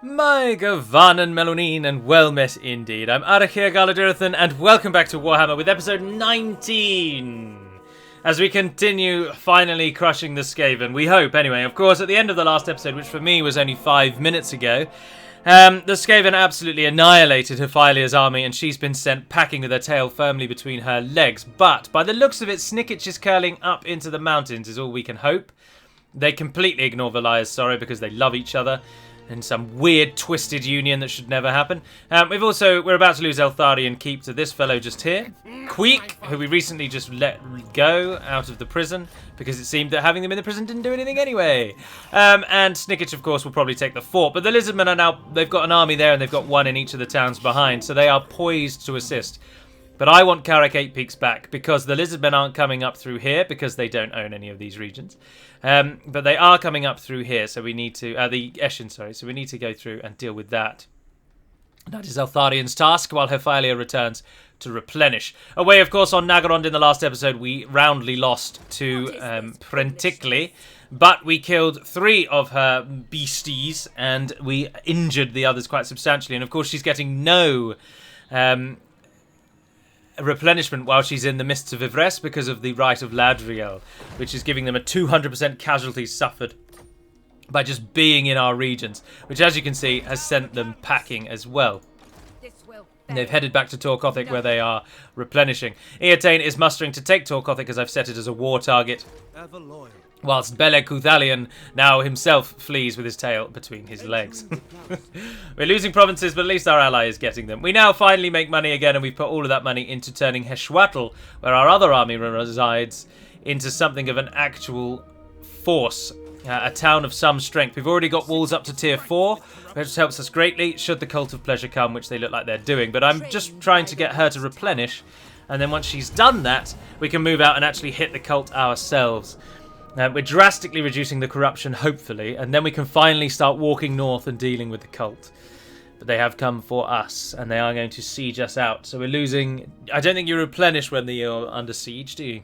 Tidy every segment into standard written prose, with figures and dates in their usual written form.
My Gavanen Melonin, and well met indeed. I'm Arachir Galadurathan, and welcome back to Warhammer with episode 19. As we continue finally crushing the Skaven, we hope anyway. Of course, at the end of the last episode, which for me was only 5 minutes ago, the Skaven absolutely annihilated Hyphalia's army, and she's been sent packing with her tail firmly between her legs. But by the looks of it, Snickich is curling up into the mountains, is all we can hope. They completely ignore Valia's sorrow because they love each other in some weird twisted union that should never happen. We're about to lose Eltharion Keep to this fellow just here, Queek, who we recently just let go out of the prison because it seemed that having them in the prison didn't do anything anyway. And Snickich, of course, will probably take the fort, but the Lizardmen are now, they've got an army there and they've got one in each of the towns behind, so they are poised to assist. But I want Karak 8 Peaks back because the Lizardmen aren't coming up through here because they don't own any of these regions. But they are coming up through here, so we need to... the Eshin, sorry. So we need to go through and deal with that. That is Eltharion's task while Hyphalia returns to replenish. Away, of course, on Nagorond in the last episode, we roundly lost to Prentikli. But we killed 3 of her beasties and we injured the others quite substantially. And, of course, she's getting no... replenishment while she's in the Mists of Ivres because of the Rite of Ladriel, which is giving them a 200% casualties suffered by just being in our regions, which, as you can see, has sent them packing as well. And they've headed back to Torkothic where they are replenishing. Eotane is mustering to take Torkothic as I've set it as a war target, whilst Beleg Kuthalion now himself flees with his tail between his legs. We're losing provinces, but at least our ally is getting them. We now finally make money again, and we've put all of that money into turning Heshwatl, where our other army resides, into something of an actual force. A town of some strength. We've already got walls up to tier 4, which helps us greatly should the Cult of Pleasure come, which they look like they're doing. But I'm just trying to get her to replenish, and then once she's done that, we can move out and actually hit the cult ourselves. We're drastically reducing the corruption, hopefully, and then we can finally start walking north and dealing with the cult. But they have come for us, and they are going to siege us out. So we're losing... I don't think you replenish when you're under siege, do you?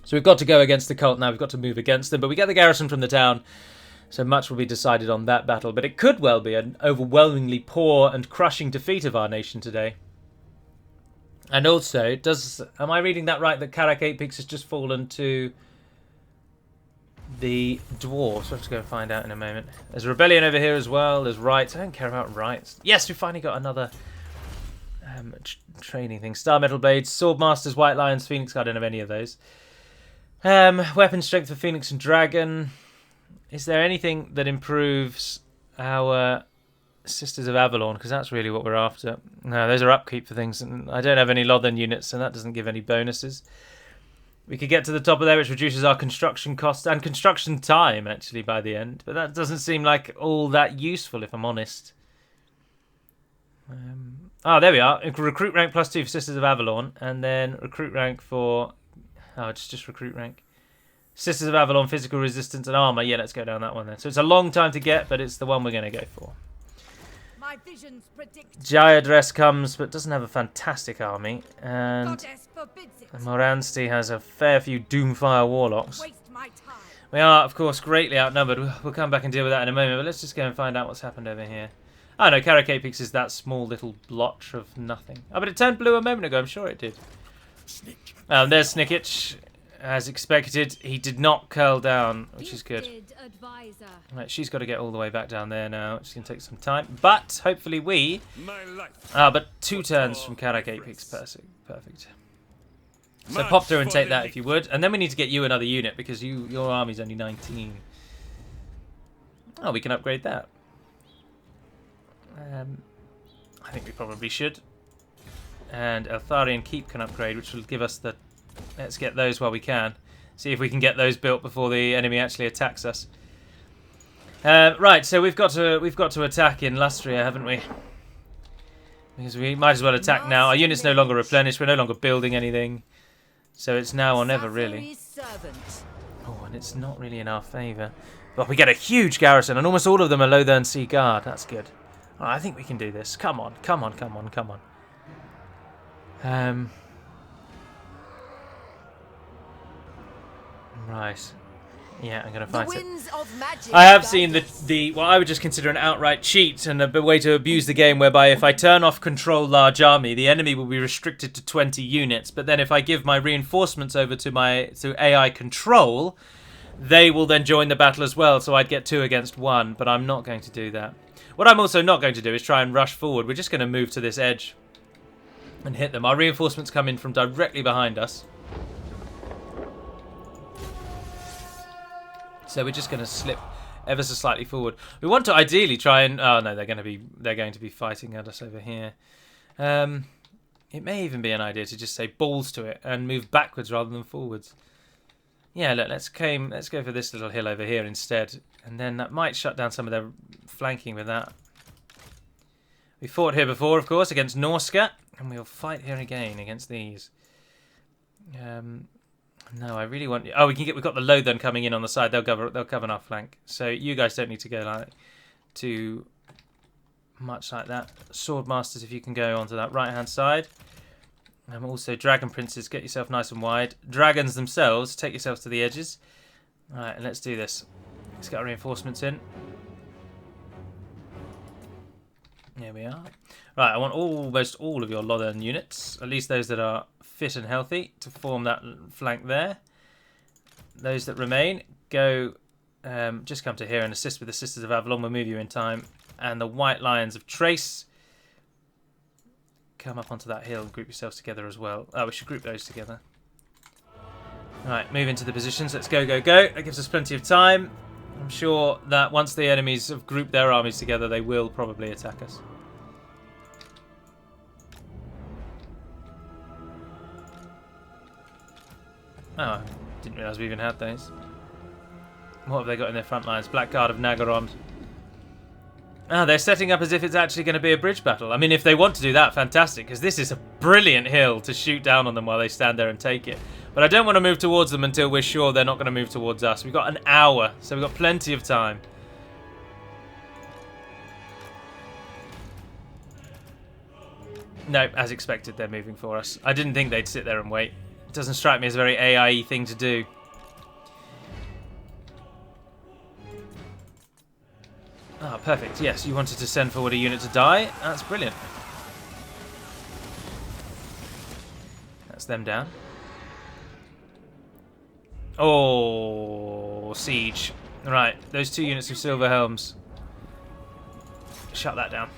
So we've got to go against the cult now. We've got to move against them, but we get the garrison from the town, so much will be decided on that battle. But it could well be an overwhelmingly poor and crushing defeat of our nation today. And also, am I reading that right, that Karak 8 Peaks has just fallen to... the dwarves? We'll have to go and find out in a moment. There's a rebellion over here as well. There's rights. I don't care about rights. Yes, we finally got another training thing. Star Metal Blades, Swordmasters, White Lions, Phoenix. I don't have any of those. Weapon strength for Phoenix and Dragon. Is there anything that improves our Sisters of Avalon? Because that's really what we're after. No, those are upkeep for things. And I don't have any Lothan units, and that doesn't give any bonuses. We could get to the top of there, which reduces our construction costs and construction time, actually, by the end. But that doesn't seem like all that useful, if I'm honest. There we are. Recruit rank +2 for Sisters of Avalon. And then recruit rank for... Oh, it's just recruit rank. Sisters of Avalon, physical resistance and armour. Yeah, let's go down that one then. So it's a long time to get, but it's the one we're going to go for. My visions predict. Jayadress comes, but doesn't have a fantastic army. And Moransti has a fair few Doomfire Warlocks. We are, of course, greatly outnumbered. We'll come back and deal with that in a moment, but let's just go and find out what's happened over here. Oh no, Karak 8 Peaks is that small little blotch of nothing. Oh, but it turned blue a moment ago, I'm sure it did. There's Snickich. As expected, he did not curl down, which is good. Right, she's got to get all the way back down there now, which is going to take some time. But hopefully we... but 2 turns from Karak 8 Peaks, perfect. So pop through and take that if you would. And then we need to get you another unit because your army's only 19. Oh, we can upgrade that. I think we probably should. And Eltharion Keep can upgrade, which will give us the... Let's get those while we can. See if we can get those built before the enemy actually attacks us. Right, so we've got to attack in Lustria, haven't we? Because we might as well attack now. Our unit's no longer replenished. We're no longer building anything. So it's now or never, really. Oh, and it's not really in our favour. But we get a huge garrison, and almost all of them are Lothern Sea Guard. That's good. Oh, I think we can do this. Come on. Right. Yeah, I'm going to The fight it. winds of magic I have guide seen us. the what I would just consider an outright cheat and a way to abuse the game, whereby if I turn off control large army, the enemy will be restricted to 20 units. But then if I give my reinforcements over to AI control, they will then join the battle as well. So I'd get 2 against 1. But I'm not going to do that. What I'm also not going to do is try and rush forward. We're just going to move to this edge and hit them. Our reinforcements come in from directly behind us. So we're just going to slip ever so slightly forward. We want to ideally try and... Oh no, they're going to be fighting at us over here. It may even be an idea to just say balls to it and move backwards rather than forwards. Yeah, look, let's go for this little hill over here instead, and then that might shut down some of their flanking with that. We fought here before, of course, against Norska, and we'll fight here again against these. No, I really want... Oh, we've got the Lothian coming in on the side. They'll cover our flank. So you guys don't need to go like too much like that. Swordmasters, if you can go onto that right-hand side. Also, Dragon Princes, get yourself nice and wide. Dragons themselves, take yourselves to the edges. Alright, and let's do this. Let's get our reinforcements in. Here we are. Right, I want almost all of your Lothian units, at least those that are fit and healthy, to form that flank there. Those that remain, go, just come to here and assist with the Sisters of Avalon. We'll move you in time. And the White Lions of Trace, come up onto that hill and group yourselves together as well. Oh, we should group those together. Right, move into the positions. Let's go, go, go. That gives us plenty of time. I'm sure that once the enemies have grouped their armies together, they will probably attack us. Oh, I didn't realise we even had those. What have they got in their front lines? Blackguard of Nagorond. Oh, they're setting up as if it's actually going to be a bridge battle. I mean, if they want to do that, fantastic, because this is a brilliant hill to shoot down on them while they stand there and take it. But I don't want to move towards them until we're sure they're not going to move towards us. We've got an hour, so we've got plenty of time. No, as expected, they're moving for us. I didn't think they'd sit there and wait. It doesn't strike me as a very AI-y thing to do. Ah, perfect. Yes, you wanted to send forward a unit to die. That's brilliant. That's them down. Oh, siege. Right, those 2 units of Silver Helms. Shut that down.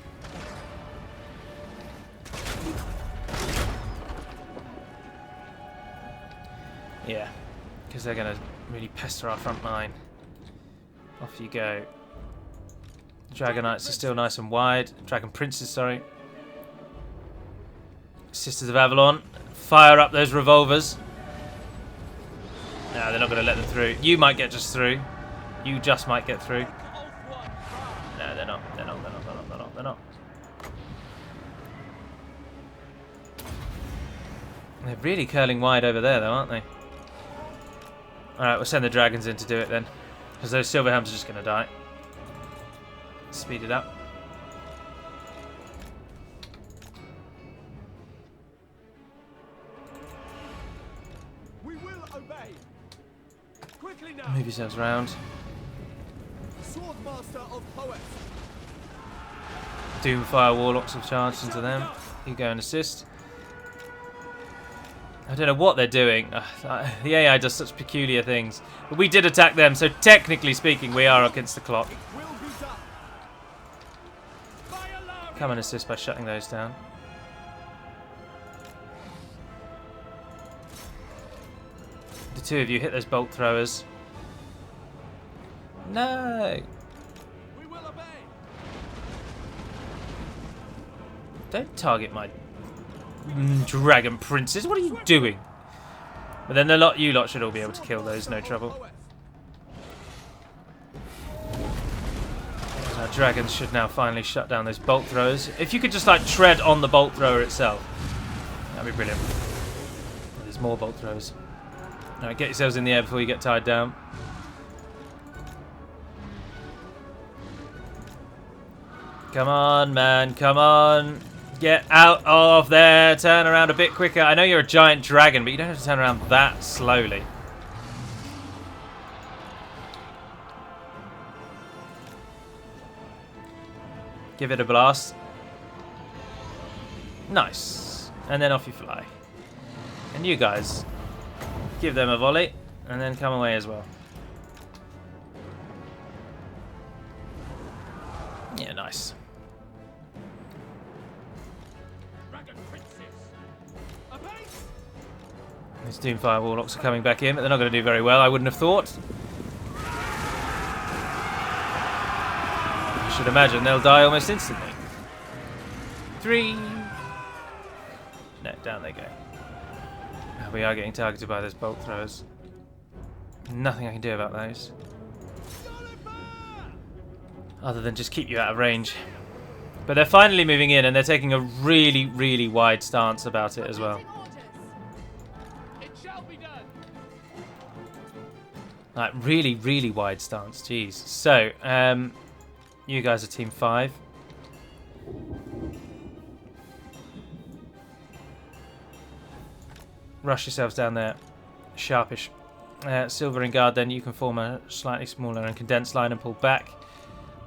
Yeah, because they're going to really pester our front line. Off you go. Dragon Knights are still nice and wide. Dragon Princes, sorry. Sisters of Avalon, fire up those revolvers. No, they're not going to let them through. You might get just through. You just might get through. No, they're not. They're not. They're not. They're not. They're not. They're not. They're really curling wide over there, though, aren't they? Alright, we'll send the dragons in to do it then. Because those silver helms are just going to die. Speed it up. We will obey. Quickly now. Move yourselves around. Swordmaster of poets. Doomfire Warlocks have charged into them. You go and assist. I don't know what they're doing. The AI does such peculiar things. But we did attack them, so technically speaking, we are against the clock. Come and assist by shutting those down. The 2 of you hit those bolt throwers. No! We will obey. Don't target my dragon princes. What are you doing? But then you lot should all be able to kill those, no trouble. Our dragons should now finally shut down those bolt throwers. If you could just like tread on the bolt thrower itself, that'd be brilliant. There's more bolt throwers. Alright, get yourselves in the air before you get tied down. Come on, man, come on. Get out of there. Turn around a bit quicker. I know you're a giant dragon, but you don't have to turn around that slowly. Give it a blast. Nice. And then off you fly. And you guys, give them a volley, and then come away as well. Yeah, nice. Dragon Princess. Obey. These Doomfire Warlocks are coming back in, but they're not going to do very well, I wouldn't have thought. I should imagine they'll die almost instantly. 3. No, down they go. We are getting targeted by those bolt throwers. Nothing I can do about those. Other than just keep you out of range. But they're finally moving in, and they're taking a really, really wide stance about it as well. It shall be done. Like, really, really wide stance. Jeez. So, you guys are Team 5. Rush yourselves down there. Sharpish. Silver and Guard, then you can form a slightly smaller and condensed line and pull back.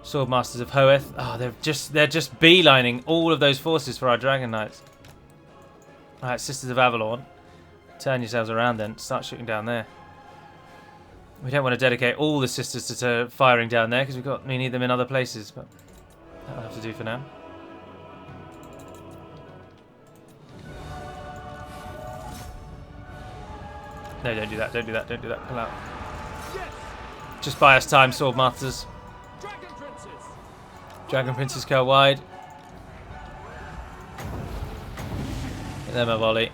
Swordmasters of Hoeth. Oh, they're just beelining all of those forces for our Dragon Knights. Alright, Sisters of Avalon. Turn yourselves around then. Start shooting down there. We don't want to dedicate all the Sisters to firing down there because we need them in other places, but that'll have to do for now. No, don't do that, don't do that, don't do that. Pull out. Yes. Just buy us time, Swordmasters. Dragon Princess. Dragon Princess go wide. Get them a volley.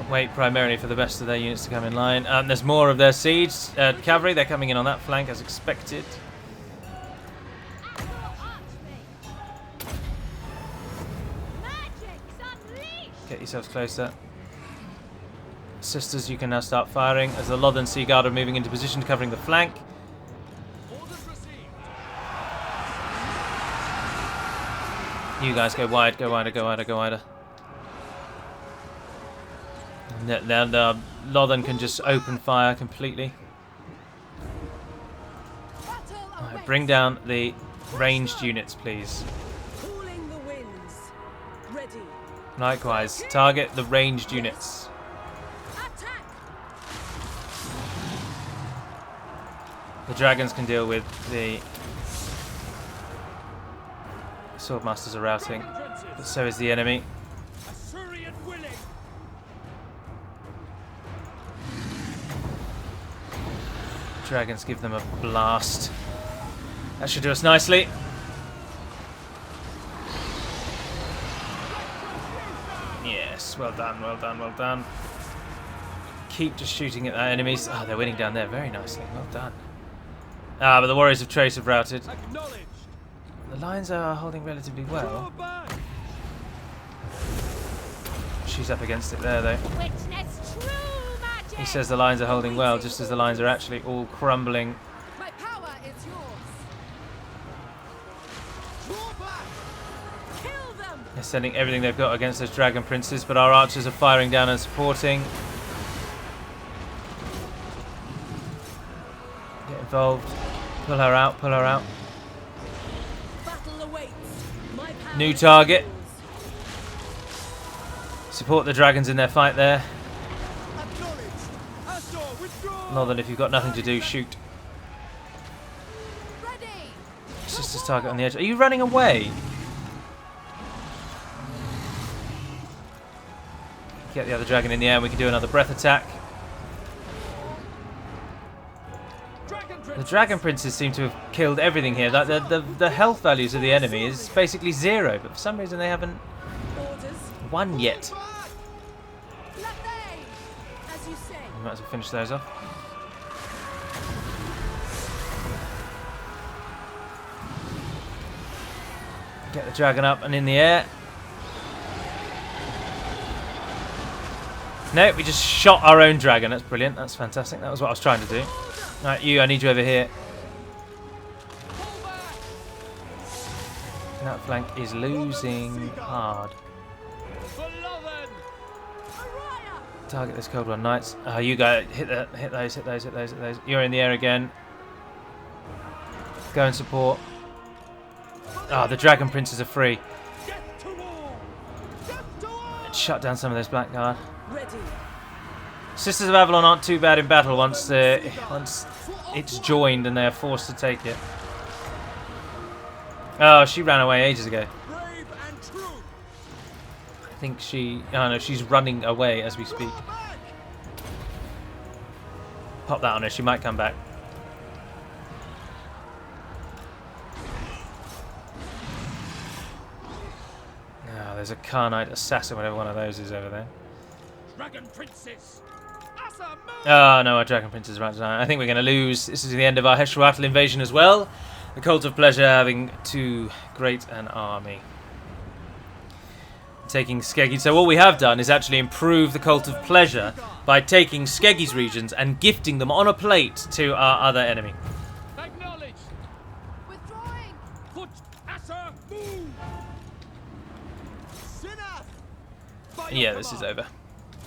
Wait primarily for the best of their units to come in line. There's more of their siege cavalry. They're coming in on that flank as expected. Get yourselves closer. Sisters, you can now start firing as the Lothern Sea Guard are moving into position, covering the flank. Orders received. You guys go wide, go wider, go wider, go wider. Then the Lothern can just open fire completely. Right, bring down the ranged units, please. Cooling the winds. Ready. Likewise, target the ranged units. Attack. The dragons can deal with the Swordmasters are routing, but so is the enemy. Assyrian willing. Dragons give them a blast. That should do us nicely. Yes, well done, well done, well done. Keep just shooting at our enemies. Oh, they're winning down there very nicely. Well done. Ah, but the Warriors of Trace have routed. Acknowledged. The lines are holding relatively Draw well. back. She's up against it there, though. Witness true magic. He says the lines are holding well, just as the lines are actually all crumbling. My power is yours. Draw back. Kill them. They're sending everything they've got against those Dragon Princes, but our archers are firing down and supporting. Get involved. Pull her out, pull her out. Battle awaits. My power New is target. yours. Support the dragons in their fight there. Acknowledged. Astor, withdraw. Northern, if you've got nothing to do, shoot. Ready. Sister's target on the edge. Are you running away? Get the other dragon in the air and we can do another breath attack. Dragon The Princess. Dragon Princes seem to have killed everything here. Like the health values of the enemy is basically 0, but for some reason they haven't Orders. won yet. Back. Late. As you say. We might as well finish those off. Get the dragon up and in the air. No, we just shot our own dragon. That's brilliant. That's fantastic. That was what I was trying to do. Right, you, I need you over here. Pull back. That flank is losing hard. For Lothern. Araya. Target this Cold One Knights. You go. Hit those, hit those, hit those, hit those. You're in the air again. Go and support. For Ah, the Dragon Princes are free. Death to all! Death to all! Let's shut down some of this Blackguard. Ready. Sisters of Avalon aren't too bad in battle once it's joined and they are forced to take it. Oh, she ran away ages ago. Brave and true! I think she... Oh no, she's running away as we speak. Fall back! Pop that on her, she might come back. Oh, there's a Carnite Assassin, whatever one of those is over there. Dragon Princess! Asa, move! Oh no, our Dragon Prince is about to die. I think we're going to lose. This is the end of our Heshruatl invasion as well. The Cult of Pleasure having too great an army. Taking Skeggy. So what we have done is actually improve the Cult of Pleasure by taking Skeggy's regions and gifting them on a plate to our other enemy. Acknowledged! Withdrawing. Put Asa, move! Sinner! By your Yeah, this is command, over.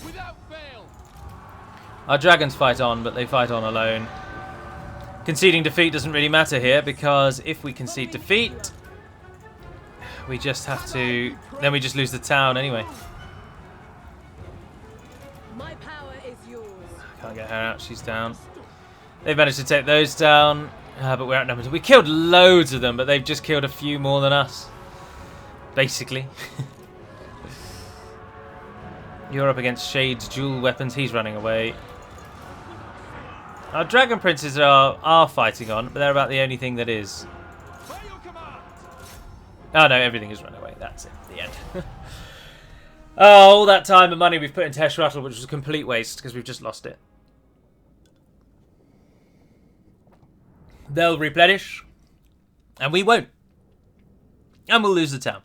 Without fail! Our dragons fight on, but they fight on alone. Conceding defeat doesn't really matter here, because if we concede defeat, we just have to... Then we just lose the town anyway. My power is yours. Can't get her out, she's down. They've managed to take those down, but we're outnumbered. We killed loads of them, but they've just killed a few more than us. Basically. You're up against Shade's dual weapons, he's running away. Our Dragon Princes are fighting on, but they're about the only thing that is. By your command! Oh no, everything has run away, that's it, the end. Oh, all that time and money we've put into Heshruatl, which was a complete waste, because we've just lost it. They'll replenish, and we won't. And we'll lose the town.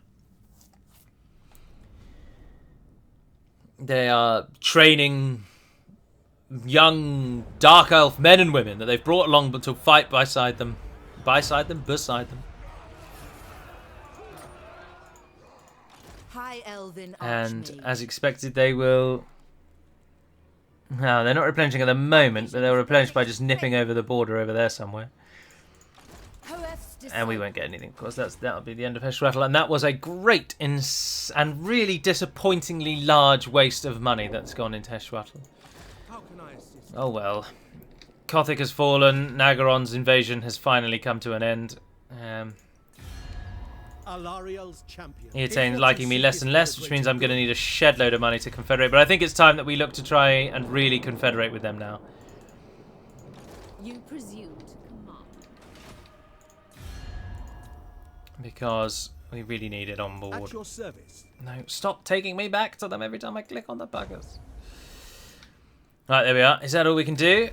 They are training young dark elf men and women that they've brought along to fight beside them. Beside them? High Elven And Archmage. as expected, they will... No, they're not replenishing at the moment, but they'll replenish by just nipping over the border over there somewhere. And we won't get anything, of course. That'll be the end of Heshruatl. And that was a great and really disappointingly large waste of money that's gone into Heshruatl. How can I assist? Oh well. Kothic has fallen. Nagaron's invasion has finally come to an end. Alariel's champion. Eatane's liking me less and less, which means I'm going to need a shed load of money to confederate. But I think it's time that we look to try and really confederate with them now. You presume to command. Because we really need it on At board. your service. No, stop taking me back to them every time I click on the buggers. Right, there we are. Is that all we can do?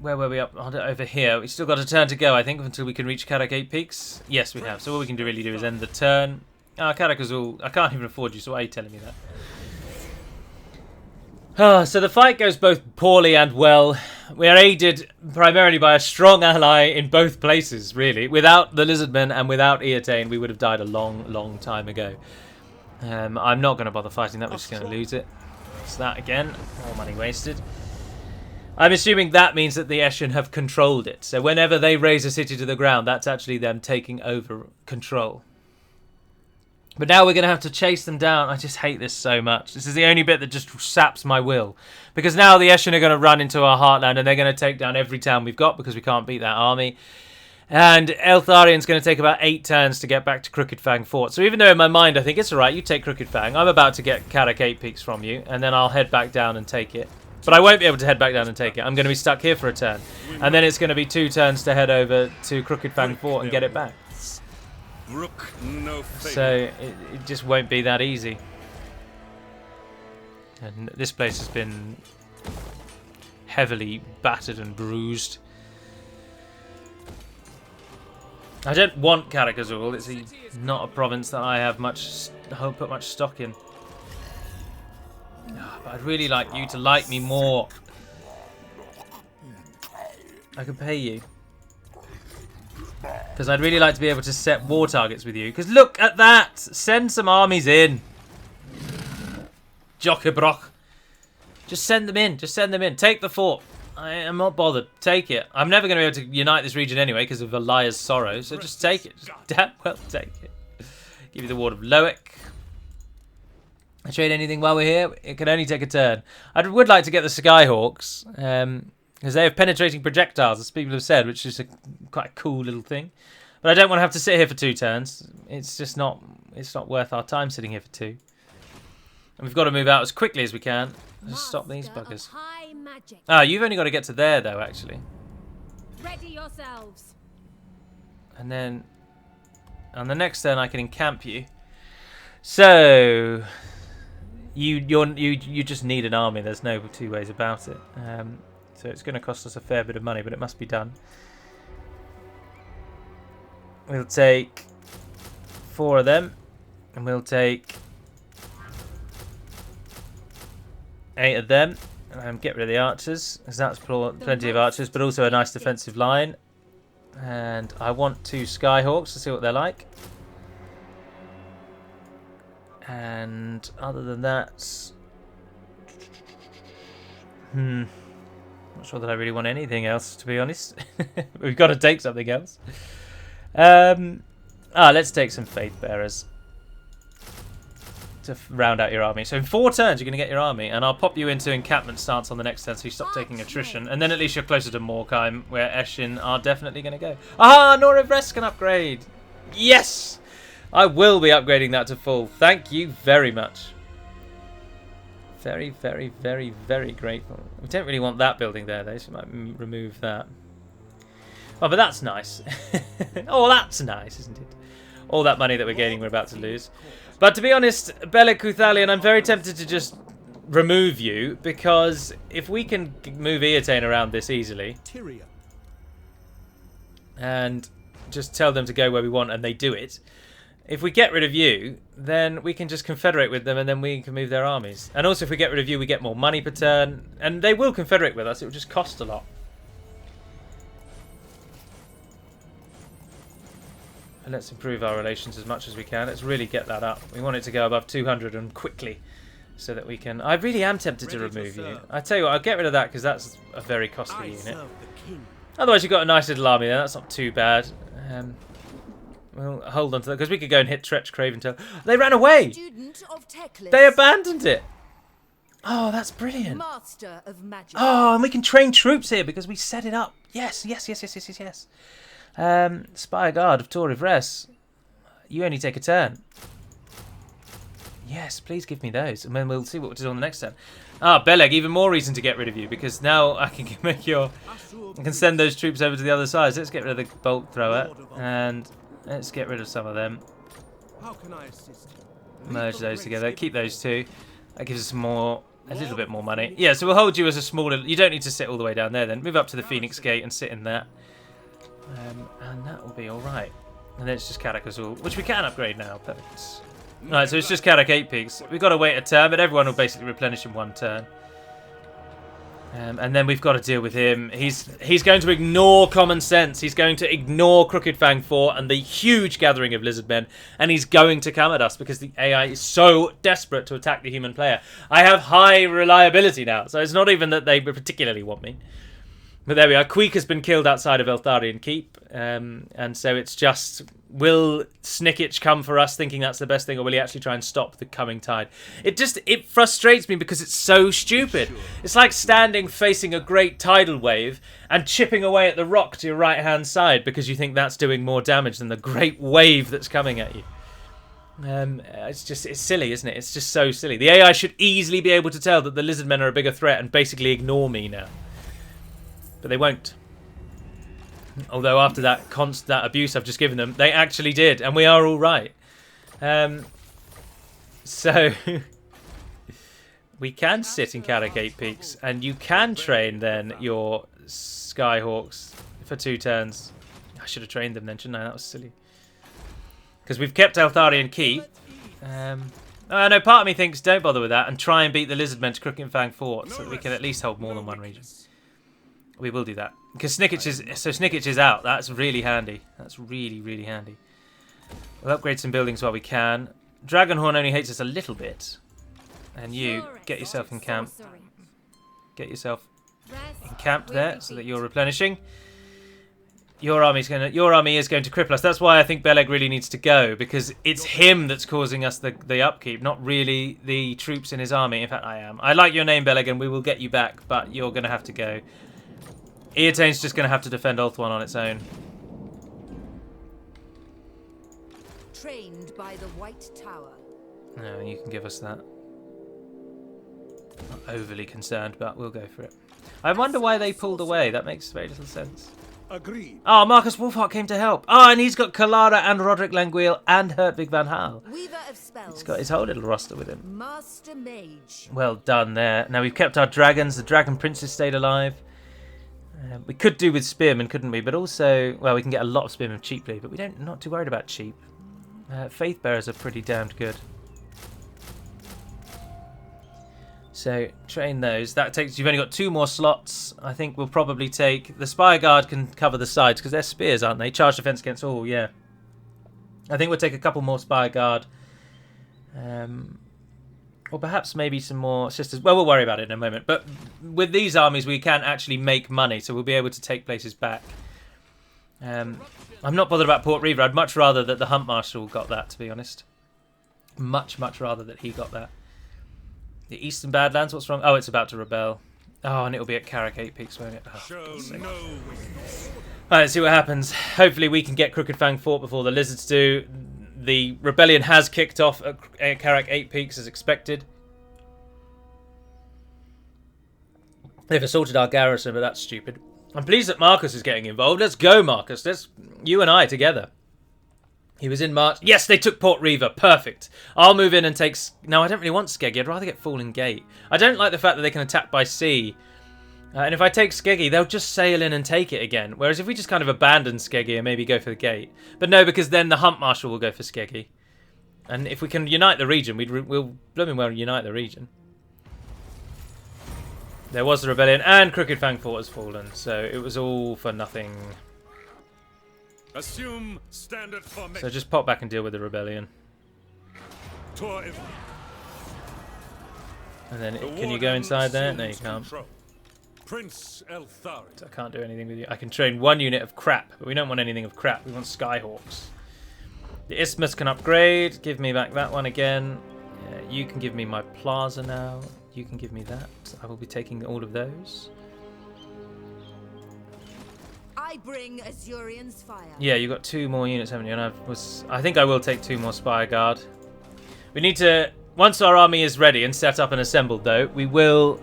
Where were we up? Over here. We've still got a turn to go, I think, until we can reach Karak 8 Peaks. Yes, we have. So all we can really do is end the turn. Karak is all... I can't even afford you, so why are you telling me that? So the fight goes both poorly and well. We are aided primarily by a strong ally in both places, really. Without the Lizardmen and without Eatane, we would have died a long, long time ago. I'm not going to bother fighting that. We're just going to lose it. It's that again. More money wasted. I'm assuming that means that the Eshin have controlled it. So whenever they raise a city to the ground, that's actually them taking over control. But now we're going to have to chase them down. I just hate this so much. This is the only bit that just saps my will. Because now the Eshin are going to run into our heartland and they're going to take down every town we've got because we can't beat that army. And Eltharion's going to take about 8 turns to get back to Crooked Fang Fort. So even though in my mind I think it's alright, you take Crooked Fang. I'm about to get Karak 8 Peaks from you. And then I'll head back down and take it. But I won't be able to head back down and take it. I'm going to be stuck here for a turn. And then it's going to be 2 turns to head over to Crooked Fang Fort and get it back. Brook no favor. So it just won't be that easy. And this place has been heavily battered and bruised. I don't want Karak Azul. It's not a province that I have put much stock in. But I'd really like you to like me more. I could pay you. Because I'd really like to be able to set war targets with you. Because look at that! Send some armies in. Jockebrock. Just send them in. Just send them in. Take the fort. I am not bothered. Take it. I'm never going to be able to unite this region anyway because of Elia's sorrow, so just take it. Just damn well take it. Give you the Ward of Loic. I trade anything while we're here? It can only take a turn. I would like to get the Skyhawks, because they have penetrating projectiles, as people have said, which is quite a cool little thing. But I don't want to have to sit here for 2 turns. It's just not. It's not worth our time sitting here for 2. And we've got to move out as quickly as we can. Just stop these buggers. Ah, you've only got to get to there though, actually. Ready yourselves. And then on the next turn, I can encamp you. So you just need an army. There's no 2 ways about it. So it's going to cost us a fair bit of money, but it must be done. We'll take 4 of them, and we'll take 8 of them. Get rid of the archers, because that's plenty of archers, but also a nice defensive line. And I want 2 Skyhawks to see what they're like. And other than that, not sure that I really want anything else, to be honest. We've got to take something else. Let's take some Faith Bearers to round out your army. So in 4 turns you're going to get your army, and I'll pop you into encampment stance on the next turn so you stop taking attrition, and then at least you're closer to Morkheim, where Eshin are definitely going to go. Ah, Norivres can upgrade! Yes! I will be upgrading that to full. Thank you very much. Very, very, very, very grateful. We don't really want that building there though, so we might remove that. Oh, but that's nice. Oh, that's nice, isn't it? All that money that we're gaining, we're about to lose. But to be honest, Belek Kuthalion, I'm very tempted to just remove you, because if we can move Eotane around this easily and just tell them to go where we want and they do it, if we get rid of you, then we can just confederate with them and then we can move their armies. And also if we get rid of you, we get more money per turn, and they will confederate with us. It will just cost a lot. And let's improve our relations as much as we can. Let's really get that up. We want it to go above 200 and quickly, so that we can... I really am tempted to remove you. I tell you what, I'll get rid of that because that's a very costly unit. Otherwise, you've got a nice little army there. That's not too bad. We'll hold on to that because we could go and hit Tretch Craventail. They ran away! They abandoned it! Oh, that's brilliant. Master of magic. Oh, and we can train troops here because we set it up. Yes, yes, yes, yes, yes, yes, yes. Spire Guard of Torivres. You only take a turn. Yes, please give me those, and then we'll see what to do on the next turn. Ah, Beleg, even more reason to get rid of you, because now I can make your... I can send those troops over to the other side. So let's get rid of the bolt thrower, and let's get rid of some of them. How can I assist you? Merge those together. Keep those 2. That gives us more... a little bit more money. Yeah, so we'll hold you as a smaller... You don't need to sit all the way down there then. Move up to the Phoenix Gate and sit in that. And that will be alright. And then it's just Karak Azul, which we can upgrade now. Perfect. Alright, so it's just Karak 8 Peaks. We've got to wait a turn, but everyone will basically replenish in 1 turn. And then we've got to deal with him. He's going to ignore common sense. He's going to ignore Crooked Fang 4 and the huge gathering of lizard men. And he's going to come at us because the AI is so desperate to attack the human player. I have high reliability now, so it's not even that they particularly want me. But there we are. Queek has been killed outside of Eltharion Keep. And so it's just... Will Snickitch come for us thinking that's the best thing, or will he actually try and stop the coming tide? It frustrates me because it's so stupid. It's like standing facing a great tidal wave and chipping away at the rock to your right-hand side because you think that's doing more damage than the great wave that's coming at you. It's silly, isn't it? It's just so silly. The AI should easily be able to tell that the lizard men are a bigger threat and basically ignore me now. But they won't. Although after that abuse I've just given them, they actually did, and we are all right. So we can sit in Karak 8 Peaks, and you can train then your Skyhawks for 2 turns. I should have trained them then, shouldn't I? That was silly. Because we've kept Eltharion Keep. No, part of me thinks don't bother with that and try and beat the Lizardmen to Crooked Fang Fort so that we can at least hold more than 1 region. We will do that. Because Snickitch is out. That's really handy. That's really, really handy. We'll upgrade some buildings while we can. Dragonhorn only hates us a little bit. And you, get yourself in camp. Get yourself encamped there so that you're replenishing. Your army is going to cripple us. That's why I think Beleg really needs to go, because it's him that's causing us the upkeep, not really the troops in his army. In fact, I am. I like your name, Beleg, and we will get you back, but you're going to have to go. Eotain's just going to have to defend Ulthuan on its own. Trained by the White Tower. No, you can give us that. Not overly concerned, but we'll go for it. I wonder why they pulled away. That makes very little sense. Agreed. Oh, Marcus Wolfhart came to help. Oh, and he's got Kalara and Roderick Languille and Hertwig van Hal. Weaver of spells. He's got his whole little roster with him. Master Mage. Well done there. Now we've kept our dragons. The dragon princes stayed alive. We could do with spearmen, couldn't we? But also, well, we can get a lot of spearmen cheaply, but we not too worried about cheap. Faith bearers are pretty damned good. So train those. That takes. You've only got 2 more slots. I think we'll probably take the Spire Guard can cover the sides because they're spears, aren't they? Charge defense against all. Yeah. I think we'll take a couple more Spire Guard. Or perhaps maybe some more sisters. Well, we'll worry about it in a moment. But with these armies, we can actually make money, so we'll be able to take places back. I'm not bothered about Port Reaver. I'd much rather that the Hunt Marshal got that, to be honest. Much rather that he got that. The Eastern Badlands, what's wrong? Oh, it's about to rebel. Oh, and it'll be at Carrick 8 Peaks, won't it? Oh, Alright, let's see what happens. Hopefully we can get Crooked Fang Fort before the Lizards do. The rebellion has kicked off at Carrick 8 Peaks as expected. They've assaulted our garrison, but that's stupid. I'm pleased that Marcus is getting involved. Let's go, Marcus. Let's you and I together. He was in March. Yes, they took Port Reaver. Perfect. I'll move in and take... No, I don't really want Skeggy. I'd rather get Fallen Gate. I don't like the fact that they can attack by sea. And if I take Skeggy, they'll just sail in and take it again. Whereas if we just kind of abandon Skeggy and maybe go for the gate. But no, because then the Hunt Marshal will go for Skeggy. And if we can unite the region, we'll blooming well unite the region. There was the rebellion, and Crooked Fang Fort has fallen. So it was all for nothing. Assume standard formation. So just pop back and deal with the rebellion. And then can you go inside there? No, you can't. Prince Eltharion. So I can't do anything with you. I can train 1 unit of crap, but we don't want anything of crap. We want Skyhawks. The Isthmus can upgrade. Give me back that one again. You can give me my plaza now. You can give me that. I will be taking all of those. I bring Azurian's fire. Yeah, you got 2 more units, haven't you? And I think I will take 2 more Spire Guard. We need to... Once our army is ready and set up and assembled, though, we will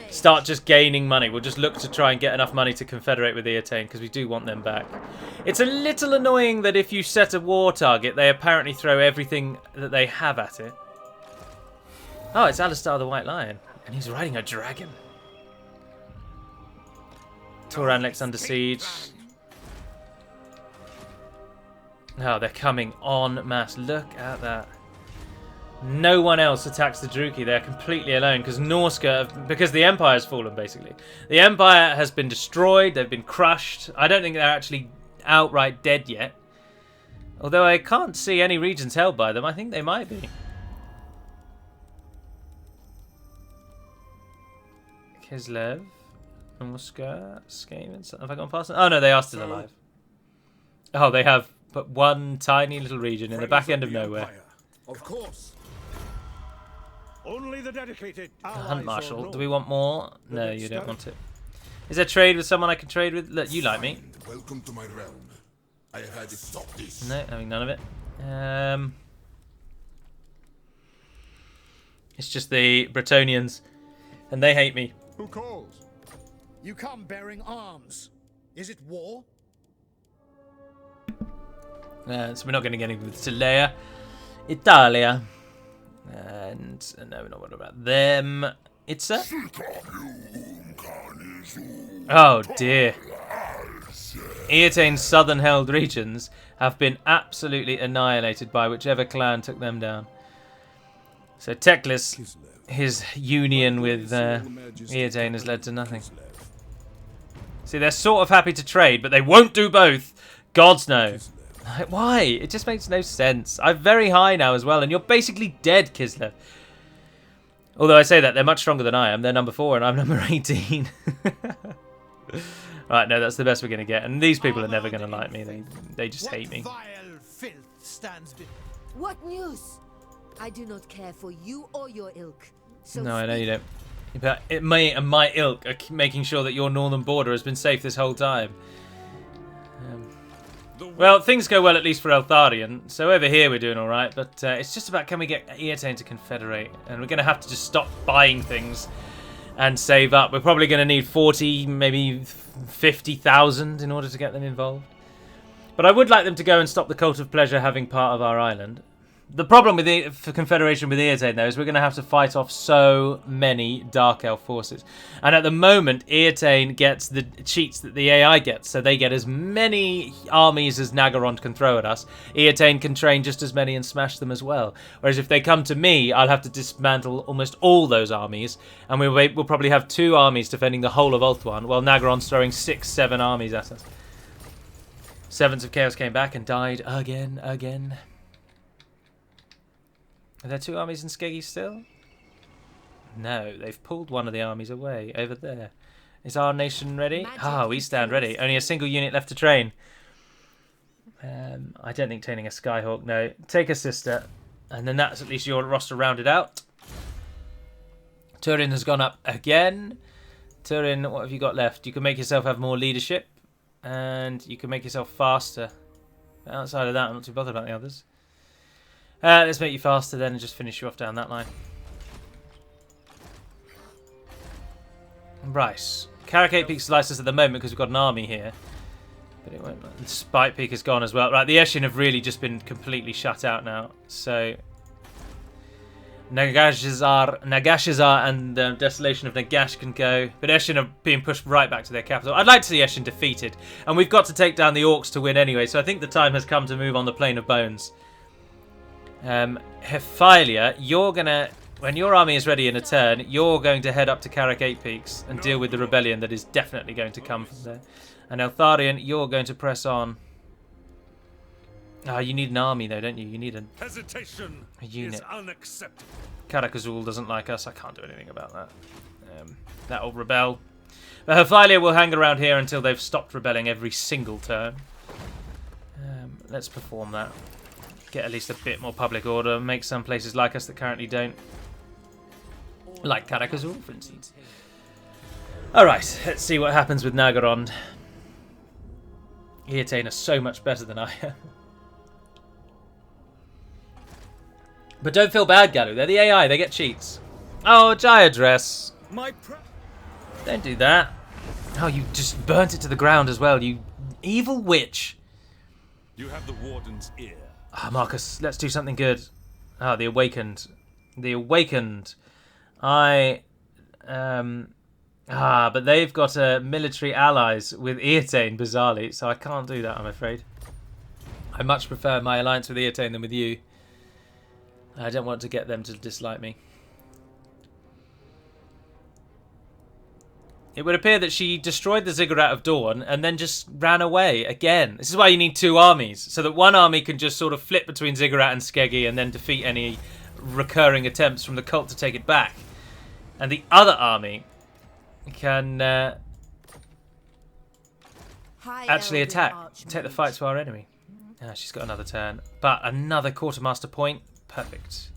start just gaining money. We'll just look to try and get enough money to confederate with Eotain, because we do want them back. It's a little annoying that if you set a war target, they apparently throw everything that they have at it. Oh, it's Alistar the White Lion, and he's riding a dragon. Toranlek's under siege. Oh, they're coming en masse. Look at that. No one else attacks the Druki. They're completely alone because because the Empire's fallen, basically. The Empire has been destroyed. They've been crushed. I don't think they're actually outright dead yet. Although I can't see any regions held by them. I think they might be. Kislev, Muska, Skaven. Have I gone past them? Oh no, they are still alive. Oh, they have but one tiny little region in the back end of nowhere. Of course. Only the dedicated. Hunt Marshal. Do we want more? No, you don't want it. Is there trade with someone I can trade with? Look, you like me. Welcome to my realm. I have had to stop this. No, having none of it. It's just the Bretonians, and they hate me. Who calls? You come bearing arms. Is it war? So we're not going to get anything with Tilea. Italia. And no, we're not worried about them. It's a... Oh dear. Eotain's southern held regions have been absolutely annihilated by whichever clan took them down. So Teclis, his union with Eotain has led to nothing. See, they're sort of happy to trade, but they won't do both. Gods no. Like, why? It just makes no sense. I'm very high now as well, and you're basically dead, Kislev. Although I say that, they're much stronger than I am. They're number 4 and I'm number 18. Right, no, that's the best we're going to get. And these people are never going to like me. They just hate me. Vile filth stands What news? I do not care for you or your ilk. So No, I know speak. you don't. But it may and my ilk are making sure that your northern border has been safe this whole time. Well, things go well at least for Eltharion. So over here we're doing all right, but it's just about can we get Eotane to confederate, and we're going to have to just stop buying things and save up. We're probably going to need 40, maybe 50,000 in order to get them involved. But I would like them to go and stop the Cult of Pleasure having part of our island. The problem with the confederation with Eotane, though, is we're going to have to fight off so many Dark Elf forces. And at the moment, Eotane gets the cheats that the AI gets, so they get as many armies as Naggarond can throw at us. Eotane can train just as many and smash them as well. Whereas if they come to me, I'll have to dismantle almost all those armies, and we'll probably have 2 armies defending the whole of Ulthuan, while Naggarond's throwing 6, 7 armies at us. Servants of Chaos came back and died again. Are there 2 armies in Skeggy still? No, they've pulled one of the armies away over there. Is our nation ready? We stand ready. Only a single unit left to train. I don't think training a Skyhawk, no. Take a sister, and then that's at least your roster rounded out. Turin has gone up again. Turin, what have you got left? You can make yourself have more leadership, and you can make yourself faster. Outside of that, I'm not too bothered about the others. Let's make you faster then and just finish you off down that line. Right. Caracate Peak slices us at the moment because we've got an army here. But it won't. Spike Peak has gone as well. Right, the Eshin have really just been completely shut out now. So Nagashazar and the Desolation of Nagash can go. But Eshin are being pushed right back to their capital. I'd like to see Eshin defeated. And we've got to take down the Orcs to win anyway. So I think the time has come to move on the Plane of Bones. Hephilia, you're gonna, when your army is ready in a turn, you're going to head up to Karak 8 Peaks and deal with the rebellion that is definitely going to come from there. And Eltharion, you're going to press on. You need an army though, don't you? You need a unit. Is unacceptable. Karak Azul doesn't like us. I can't do anything about that. That'll rebel. But Hephilia will hang around here until they've stopped rebelling every single turn. Let's perform that. Get at least a bit more public order. Make some places like us that currently don't. Like Karak Azul, for instance. Alright, let's see what happens with Naggarond. Eotane are so much better than I am. But don't feel bad, Galu. They're the AI. They get cheats. Oh, Jaya Dress. Don't do that. Oh, you just burnt it to the ground as well, you evil witch. You have the Warden's ear. Marcus, let's do something good. The Awakened. The Awakened. But they've got military allies with Eotane, bizarrely, so I can't do that, I'm afraid. I much prefer my alliance with Eotane than with you. I don't want to get them to dislike me. It would appear that she destroyed the Ziggurat of Dawn and then just ran away again. This is why you need 2 armies, so that one army can just sort of flip between Ziggurat and Skeggy and then defeat any recurring attempts from the cult to take it back. And the other army can actually attack, take the fight to our enemy. She's got another turn, but another quartermaster point. Perfect.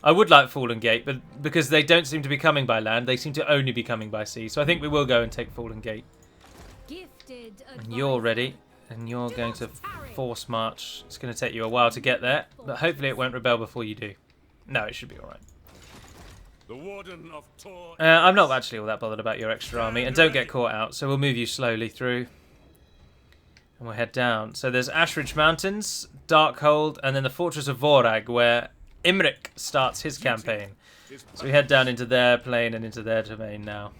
I would like Fallen Gate, but because they don't seem to be coming by land, they seem to only be coming by sea. So I think we will go and take Fallen Gate. And you're ready, and you're going to force march. It's going to take you a while to get there, but hopefully it won't rebel before you do. No, it should be alright. The Warden of Tor. I'm not actually all that bothered about your extra army, and don't get caught out, so we'll move you slowly through. And we'll head down. So there's Ashridge Mountains, Darkhold, and then the Fortress of Vorag, where Imric starts his campaign. So we head down into their plane and into their domain now.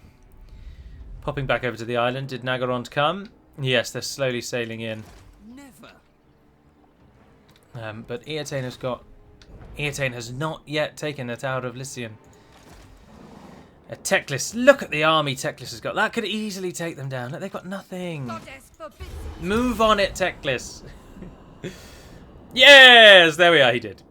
Popping back over to the island. Did Naggarond come? Yes, they're slowly sailing in. But Eotane has not yet taken the Tower of Lycian. Teclis, look at the army Teclis has got. That could easily take them down. Look, they've got nothing. Move on it, Teclis. Yes, there we are. He did.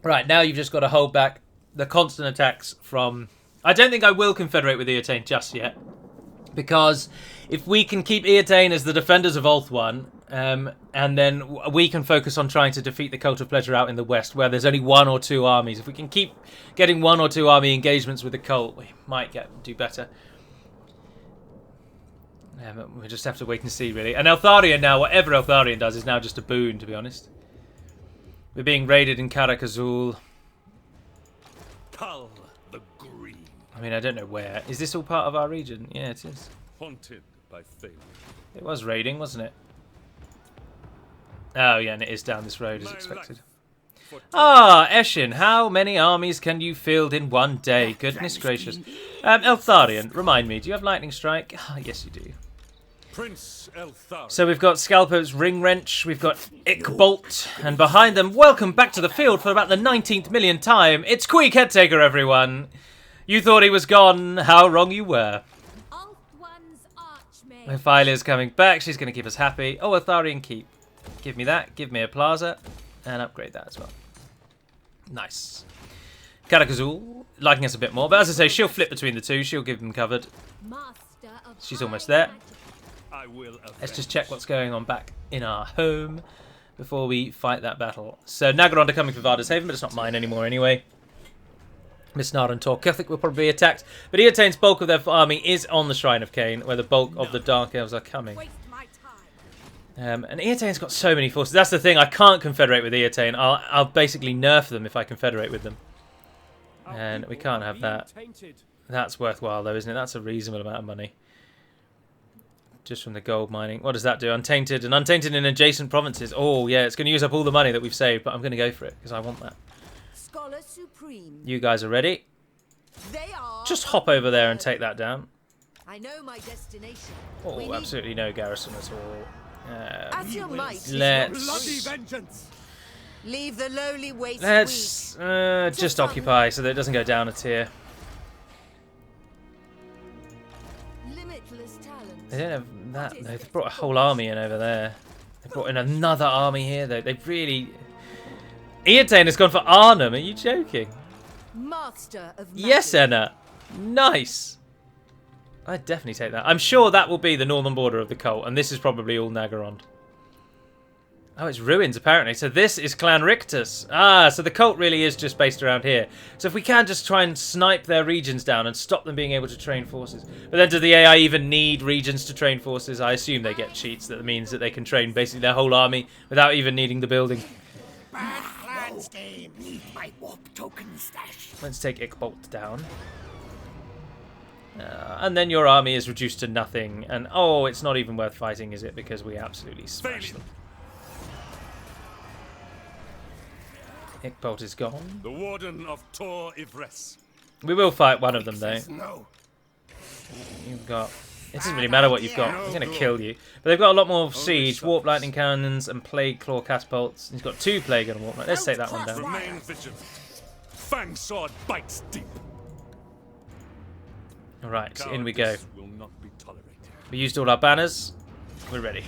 Right, now you've just got to hold back the constant attacks from... I don't think I will confederate with Eotane just yet. Because if we can keep Eotane as the defenders of Ulthuan, and then we can focus on trying to defeat the Cult of Pleasure out in the west, where there's only 1 or 2 armies. If we can keep getting 1 or 2 army engagements with the Cult, we might do better. We just have to wait and see, really. And Eltharion now, whatever Eltharion does, is now just a boon, to be honest. We're being raided in Karak Azul. Kull the Grim. I mean, I don't know where. Is this all part of our region? Yeah, it is. Haunted by failure. It was raiding, wasn't it? Oh, yeah, and it is down this road, as expected. Ah, Eshin, how many armies can you field in one day? Goodness gracious. Eltharion, remind me, do you have Lightning Strike? Ah, yes, you do. Prince Eltharion. So we've got Scalpo's Ring Wrench, we've got Ickbolt, and behind them, welcome back to the field for about the 19th millionth time, it's Queek Headtaker, everyone. You thought he was gone, how wrong you were. Ulthuan's Archmage. Ophilia's coming back, she's going to keep us happy. Oh, Eltharion Keep. Give me that, give me a Plaza, and upgrade that as well. Nice. Karak Azul, liking us a bit more, but as I say, she'll flip between the two, she'll give them covered. Master of She's almost there. I will Let's just check what's going on back in our home before we fight that battle. So Nagaron are coming for Varda's Haven, but it's not mine anymore anyway. Miss Nar and Tor Catholic will probably be attacked, but Eotane's bulk of their army is on the Shrine of Cain, where the bulk of the Dark Elves are coming. And Eotane's got so many forces. That's the thing, I can't confederate with Eotane. I'll basically nerf them if I confederate with them. And we can't have that. That's worthwhile though, isn't it? That's a reasonable amount of money. Just from the gold mining. What does that do? Untainted and untainted in adjacent provinces. Oh yeah, it's going to use up all the money that we've saved, but I'm going to go for it because I want that. Scholar Supreme. You guys are ready? They are. Just hop over there and take that down. I know my destination. Oh, absolutely no garrison at all. As your might. Let's Bloody vengeance! Leave the lowly waste just occupy so that it doesn't go down a tier. Limitless talent. They don't have that though. They've brought a whole army in over there. They brought in another army here though. They've really... Eotane has gone for Arnhem. Are you joking? Master of magic. Yes, Enna. Nice. I'd definitely take that. I'm sure that will be the northern border of the cult, and this is probably all Nagarond. Oh, it's ruins, apparently. So this is Clan Rictus. Ah, so the cult really is just based around here. So if we can just try and snipe their regions down and stop them being able to train forces. But then do the AI even need regions to train forces? I assume they get cheats that means that they can train basically their whole army without even needing the building. My warp token stash. Let's take Ickbolt down. And then your army is reduced to nothing. And oh, it's not even worth fighting, is it? Because we absolutely smashed them. Ickbolt is gone. The Warden of Tor Ivres. We will fight one of them, though. No. You've got... It doesn't really matter what you've got. He's going to kill you. But they've got a lot more siege, warp lightning cannons, and plague claw catapults. He's got 2 plague and warp. Let's take that one down. Remain vigilant. Fang sword bites deep. Alright, in we go. Will not be tolerated. We used all our banners. We're ready.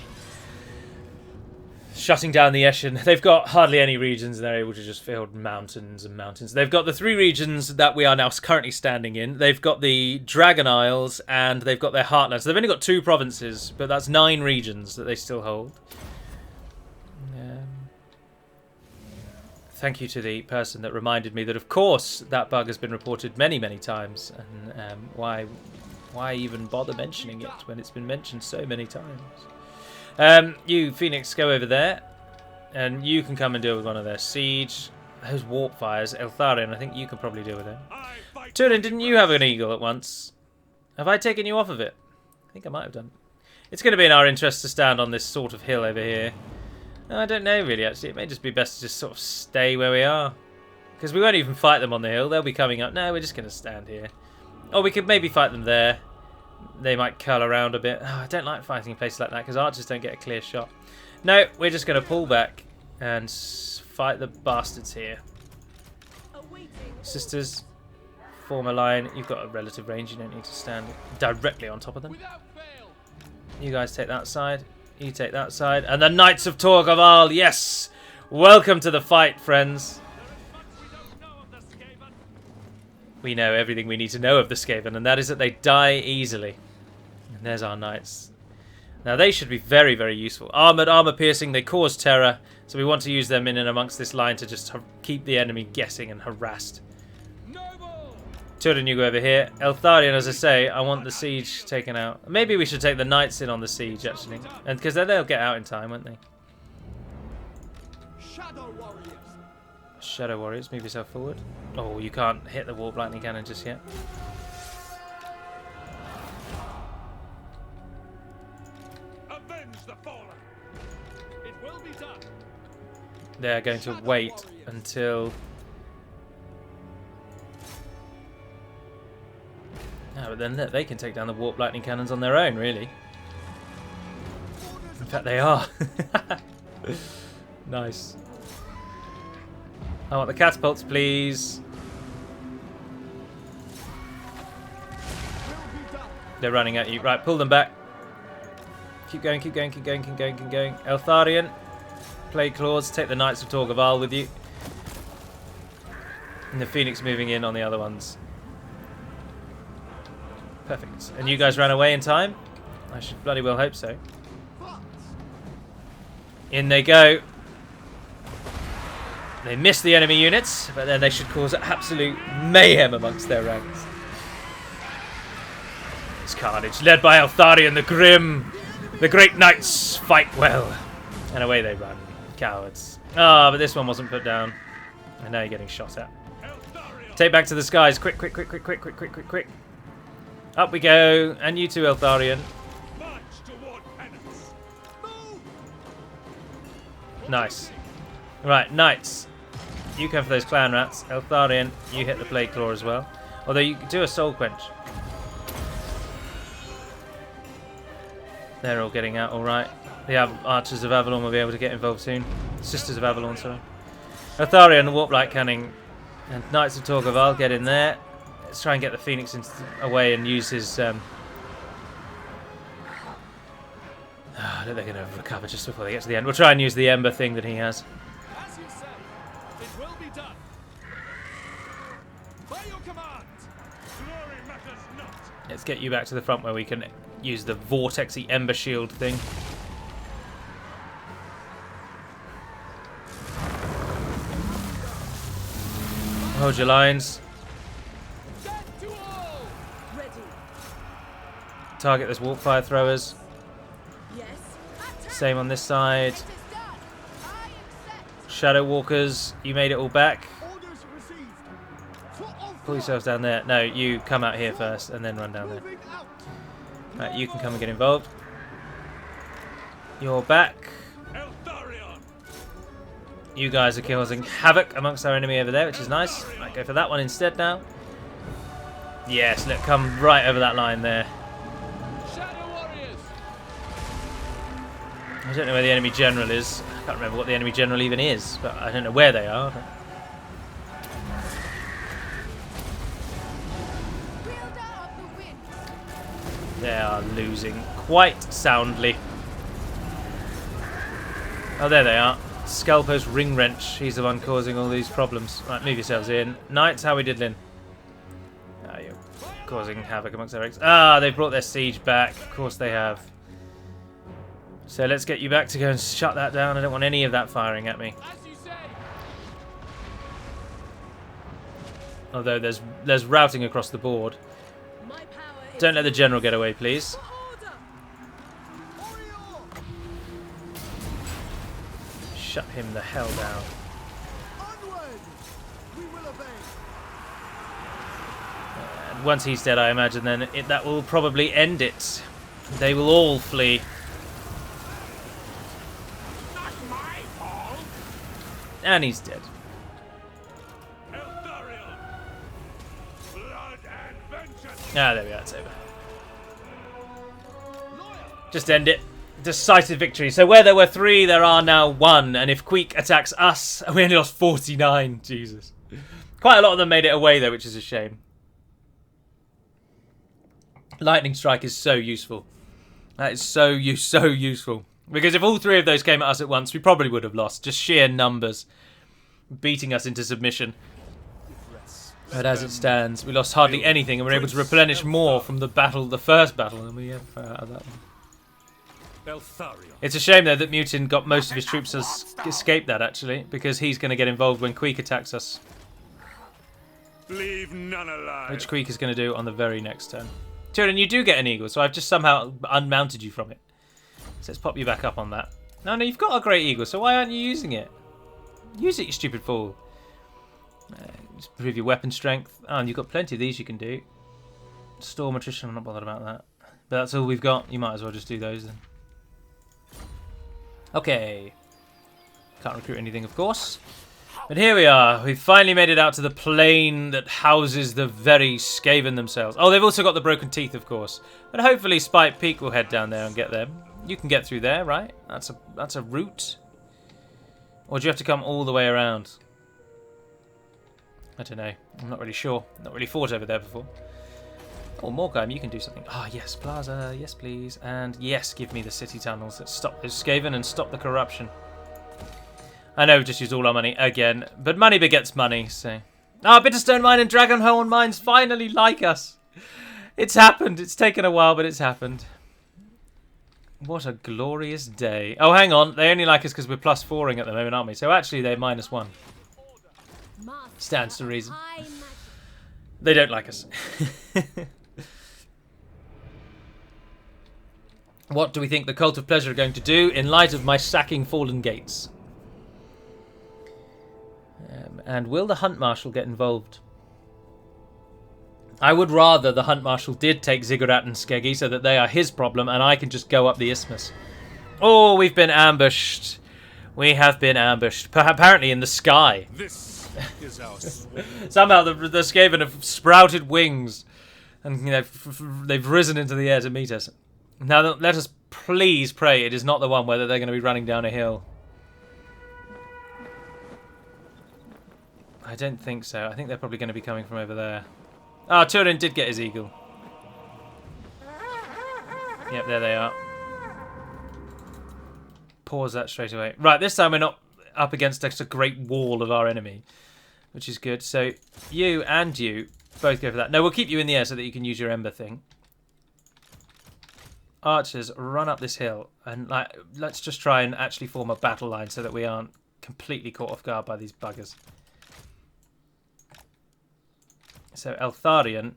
Shutting down the Eshin. They've got hardly any regions, and they're able to just field mountains and mountains. They've got the 3 regions that we are now currently standing in. They've got the Dragon Isles, and they've got their Heartlands. So they've only got 2 provinces, but that's 9 regions that they still hold. Thank you to the person that reminded me that, of course, that bug has been reported many, many times. And why even bother mentioning it when it's been mentioned so many times? You, Phoenix, go over there. And you can come and deal with one of their siege. Those warp fires. Eltharion, I think you can probably deal with them. Turin, didn't you have an eagle at once? Have I taken you off of it? I think I might have done. It's going to be in our interest to stand on this sort of hill over here. I don't know, really, actually. It may just be best to just sort of stay where we are. Because we won't even fight them on the hill. They'll be coming up. No, we're just going to stand here. Or we could maybe fight them there. They might curl around a bit. Oh, I don't like fighting in places like that because archers don't get a clear shot. No, we're just going to pull back and fight the bastards here. Sisters, form a line. You've got a relative range. You don't need to stand directly on top of them. You guys take that side. You take that side. And the Knights of Torgaval, yes! Welcome to the fight, friends. we know everything we need to know of the Skaven, and that is that they die easily. And there's our knights. Now they should be very, very useful. Armoured, armour piercing, they cause terror, so we want to use them in and amongst this line to just keep the enemy guessing and harassed. Children, you go over here. Eltharion, as I say, I want the siege taken out. Maybe we should take the knights in on the siege, actually. And because then they'll get out in time, won't they? Shadow warriors, move yourself forward. Oh, you can't hit the warp lightning cannon just yet. Avenge the fallen. It will be done. They're going to wait until... No, but then they can take down the warp lightning cannons on their own, really. In fact, they are. Nice. I want the catapults, please. They're running at you. Right, pull them back. Keep going, keep going, keep going, keep going, keep going. Eltharion, Plague Claws, take the Knights of Torgaval with you. And the Phoenix moving in on the other ones. Perfect. And you guys ran away in time? I should bloody well hope so. In they go. They miss the enemy units, but then they should cause absolute mayhem amongst their ranks. It's carnage, led by Eltharion the Grim. The great knights fight well. And away they run. Cowards. Ah, but this one wasn't put down. And now you're getting shot at. Take back to the skies. Quick, quick, quick, quick, quick, quick, quick, quick, quick. Up we go. And you too, Eltharion. Nice. Right, knights. You go for those clan rats. Eltharion, you hit the Plague Claw as well. Although you do a soul quench. They're all getting out alright. The Archers of Avalon will be able to get involved soon. Sisters of Avalon, sorry. Eltharion, Warp Light Cannon, and Knights of Torgaval, get in there. Let's try and get the Phoenix away and use his... I don't think they're going to recover just before they get to the end. We'll try and use the Ember thing that he has. As you say, it will be done. By your command. Glory matters not. Let's get you back to the front where we can use the Vortexy Ember Shield thing. Hold your lines. Target those warp fire throwers. Same on this side. Shadow Walkers, you made it all back. Pull yourselves down there. No, you come out here first and then run down there. Right, you can come and get involved. You're back. You guys are causing havoc amongst our enemy over there, which is nice. Right, go for that one instead now. Yes, look, come right over that line there. I don't know where the enemy general is. I can't remember what the enemy general even is, but I don't know where they are. They are losing quite soundly. Oh, there they are. Scalpo's Ring Wrench. He's the one causing all these problems. Right, move yourselves in. Knights, how we diddling? Ah, you're causing havoc amongst their ranks. Ah, they've brought their siege back. Of course they have. So let's get you back to go and shut that down. I don't want any of that firing at me. Although there's routing across the board. Don't let the general get away, please. Shut him the hell down. And once he's dead, I imagine then that will probably end it. They will all flee. And he's dead. Ah, there we are, it's over. Just end it. Decisive victory. So where there were 3, there are now 1. And if Queek attacks us, we only lost 49. Jesus. Quite a lot of them made it away, though, which is a shame. Lightning Strike is so useful. That is so useful. Because if all 3 of those came at us at once, we probably would have lost. Just sheer numbers beating us into submission. But as it stands, we lost hardly anything, and we're able to replenish more from the first battle, than we had out of that one. Eltharion. It's a shame though that Mutin got most of his troops to escape that actually, because he's going to get involved when Queek attacks us. Leave none alive. Which Queek is going to do on the very next turn. Tyrion, you do get an eagle, so I've just somehow unmounted you from it. So let's pop you back up on that. No, you've got a great eagle, so why aren't you using it? Use it, you stupid fool. Just improve your weapon strength. Oh, and you've got plenty of these you can do. Storm attrition, I'm not bothered about that. But that's all we've got. You might as well just do those then. Okay. Can't recruit anything, of course. But here we are. We've finally made it out to the plain that houses the very Skaven themselves. Oh, they've also got the Broken Teeth, of course. But hopefully Spike Peak will head down there and get them. You can get through there, right? That's a route. Or do you have to come all the way around? I don't know. I'm not really sure. Not really fought over there before. Oh, Morgheim, you can do something. Ah, yes, Plaza. Yes, please. And yes, give me the city tunnels. Let's stop those Skaven and stop the corruption. I know we've just used all our money again. But money begets money, so... Ah, Bitterstone Mine and Dragonhorn Mines finally like us. It's happened. It's taken a while, but it's happened. What a glorious day. Oh, hang on. They only like us because we're +4ing at the moment, aren't we? So actually, they're -1. Stands to reason. They don't like us. What do we think the Cult of Pleasure are going to do in light of my sacking Fallen Gates? And will the Hunt Marshal get involved? I would rather the Hunt Marshal did take Ziggurat and Skeggy so that they are his problem and I can just go up the isthmus. Oh, we've been ambushed. We have been ambushed. Apparently in the sky. This is our Somehow the Skaven have sprouted wings and they've risen into the air to meet us. Now let us please pray it is not the one where they're going to be running down a hill. I don't think so. I think they're probably going to be coming from over there. Ah, Turin did get his eagle. Yep, there they are. Pause that straight away. Right, this time we're not up against a great wall of our enemy, which is good. So you and you both go for that. No, we'll keep you in the air so that you can use your ember thing. Archers, run up this hill and let's just try and actually form a battle line so that we aren't completely caught off guard by these buggers. So Eltharion,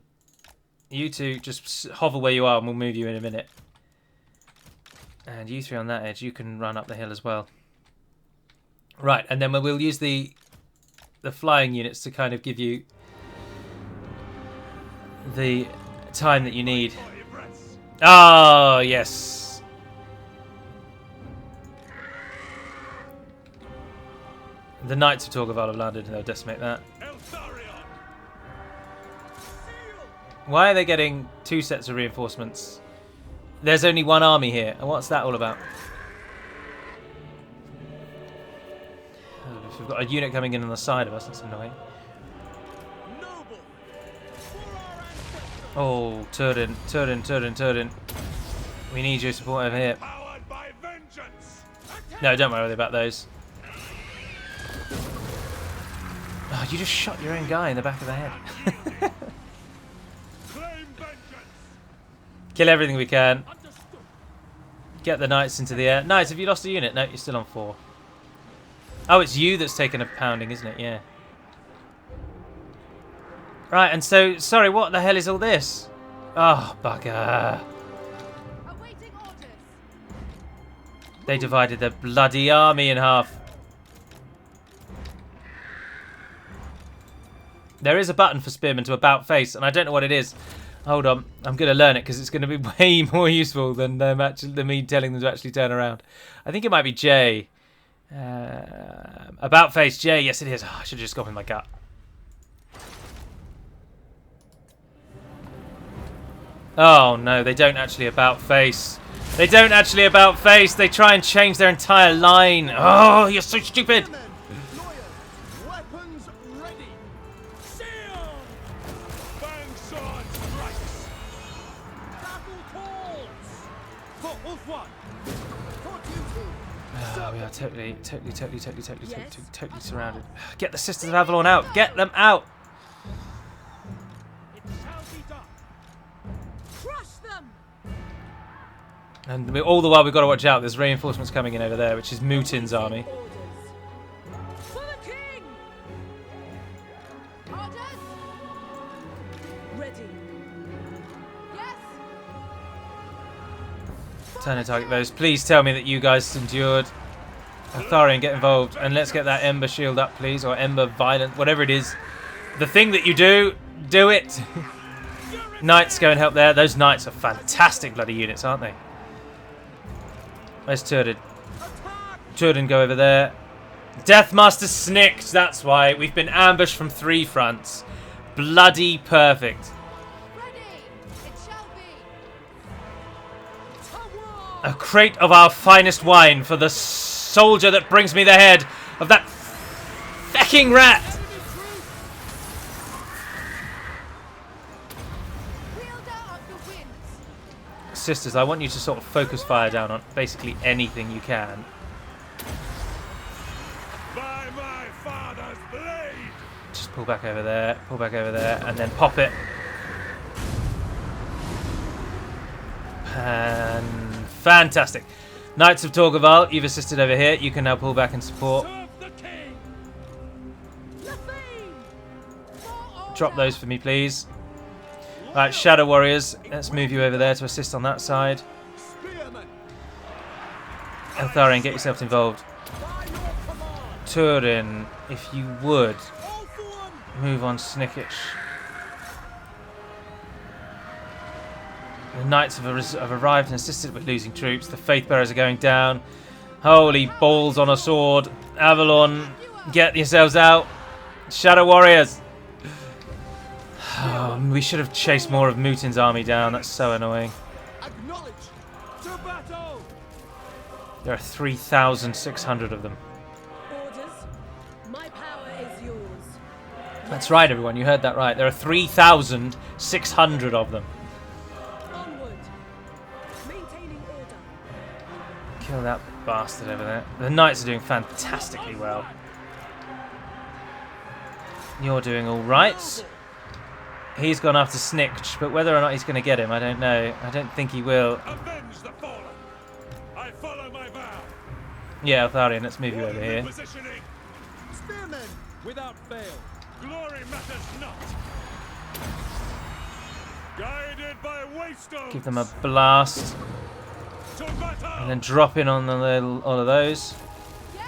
you two just hover where you are and we'll move you in a minute. And you three on that edge, you can run up the hill as well. Right, and then we'll use the flying units to kind of give you the time that you need. Oh, yes. The Knights of Torgaval have landed and they'll decimate that. Why are they getting 2 sets of reinforcements? There's only one army here. And what's that all about? Oh, we've got a unit coming in on the side of us. That's annoying. Oh, Turin. We need your support over here. No, don't worry about those. Oh, you just shot your own guy in the back of the head. Kill everything we can. Get the Knights into the air. Knights, have you lost a unit? No, you're still on 4. Oh, it's you that's taken a pounding, isn't it? Yeah. Right, and so, sorry, what the hell is all this? Oh, bugger. They divided their bloody army in half. There is a button for Spearmen to about face, and I don't know what it is. Hold on, I'm going to learn it because it's going to be way more useful than me telling them to actually turn around. I think it might be J. About face, J. Yes, it is. Oh, I should have just gone with my gut. Oh, no, they don't actually about face. They don't actually about face. They try and change their entire line. Oh, you're so stupid. Weapons ready. Seal! Bang sword strikes! Battle calls. For Ulfwan. For duty. Oh, we are totally surrounded. Get the Sisters of Avalon out. Get them out. And all the while we've got to watch out. There's reinforcements coming in over there, which is Mutin's army. For the king! Orders! Ready. Yes! Turn and target those. Please tell me that you guys endured. Eltharion, get involved. And let's get that Ember shield up, please. Or Ember Violent, whatever it is. The thing that you do, do it. Knights go and help there. Those knights are fantastic bloody units, aren't they? Where's Turdin? Turdin, go over there. Deathmaster snicked, that's why. We've been ambushed from 3 fronts. Bloody perfect. Ready! It shall be! A crate of our finest wine for the soldier that brings me the head of that fecking rat. Sisters, I want you to sort of focus fire down on basically anything you can. By my father's blade! Just pull back over there, and then pop it. And fantastic. Knights of Torgaval, you've assisted over here. You can now pull back and support. Serve the king! Drop those for me, please. Right, Shadow Warriors, let's move you over there to assist on that side. Eltharion, get yourself involved. Turin, if you would, move on Snickich. The Knights have arrived and assisted with losing troops. The Faith Bearers are going down. Holy balls on a sword. Avalon, get yourselves out. Shadow Warriors. Oh, we should have chased more of Mutin's army down. That's so annoying. Acknowledge. To battle. There are 3,600 of them. Orders. My power is yours. That's right, everyone. You heard that right. There are 3,600 of them. Onward. Maintaining order. Kill that bastard over there. The Knights are doing fantastically well. You're doing all right. He's gone after Snickch, but whether or not he's going to get him, I don't know. I don't think he will. Avenge the fallen! I follow my vow! Yeah, Eltharion, let's move you over here. Positioning! Spearmen. Without fail! Glory matters not! Guided by waystones! Give them a blast. To battle! And then drop in on the little, all of those.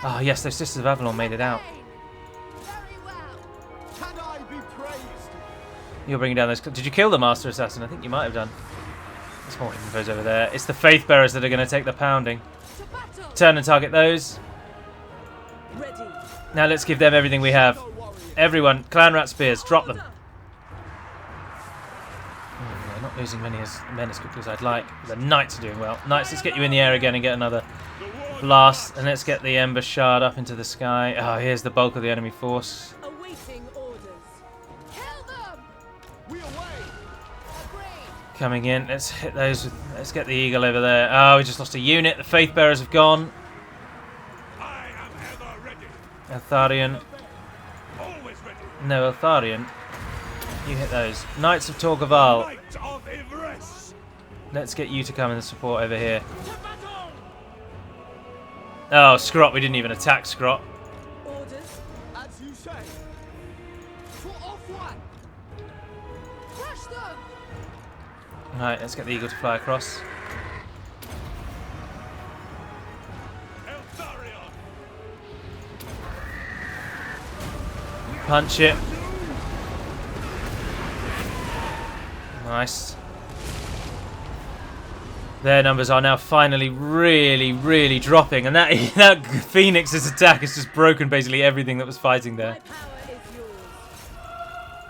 Oh, yes, those Sisters of Avalon made it out. Very well. Can I be praised? You're bringing down those... Did you kill the Master Assassin? I think you might have done. There's more infos over there. It's the Faith Bearers that are going to take the pounding. To battle. Turn and target those. Ready. Now let's give them everything we have. Everyone, Clan Rat Spears, drop them. They're not losing men as quickly as I'd like. The Knights are doing well. Knights, let's get you in the air again and get another blast. And let's get the Ember Shard up into the sky. Oh, here's the bulk of the enemy force. Awaiting orders. Kill them. We away. Agreed. Coming in. Let's hit those. Let's get the Eagle over there. Oh, we just lost a unit. The Faith Bearers have gone. I am ever ready! Eltharion. Always ready! No, Eltharion. You hit those. Knights of Torgaval. Light of Ivres! Let's get you to come and support over here. To battle! Oh, Scrot. We didn't even attack Scrot. Orders. As you say. For off one. Crush them. Right, let's get the Eagle to fly across. Eltharion! Punch it. Nice. Their numbers are now finally really dropping, and that that Phoenix's attack has just broken basically everything that was fighting there. My power is yours.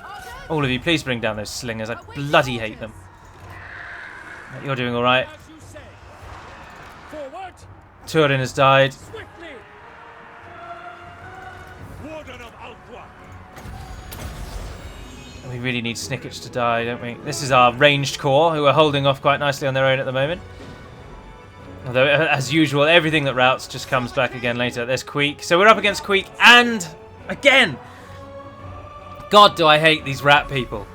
Orders. All of you, please bring down those slingers. I bloody hate them. You're doing all right. As you say! Forward! Turin has died. Swiftly! Warden of Alqua! We really need Snickich to die, don't we? This is our ranged corps, who are holding off quite nicely on their own at the moment. Although, as usual, everything that routs just comes back again later. There's Queek. So we're up against Queek, and again! God, do I hate these rat people.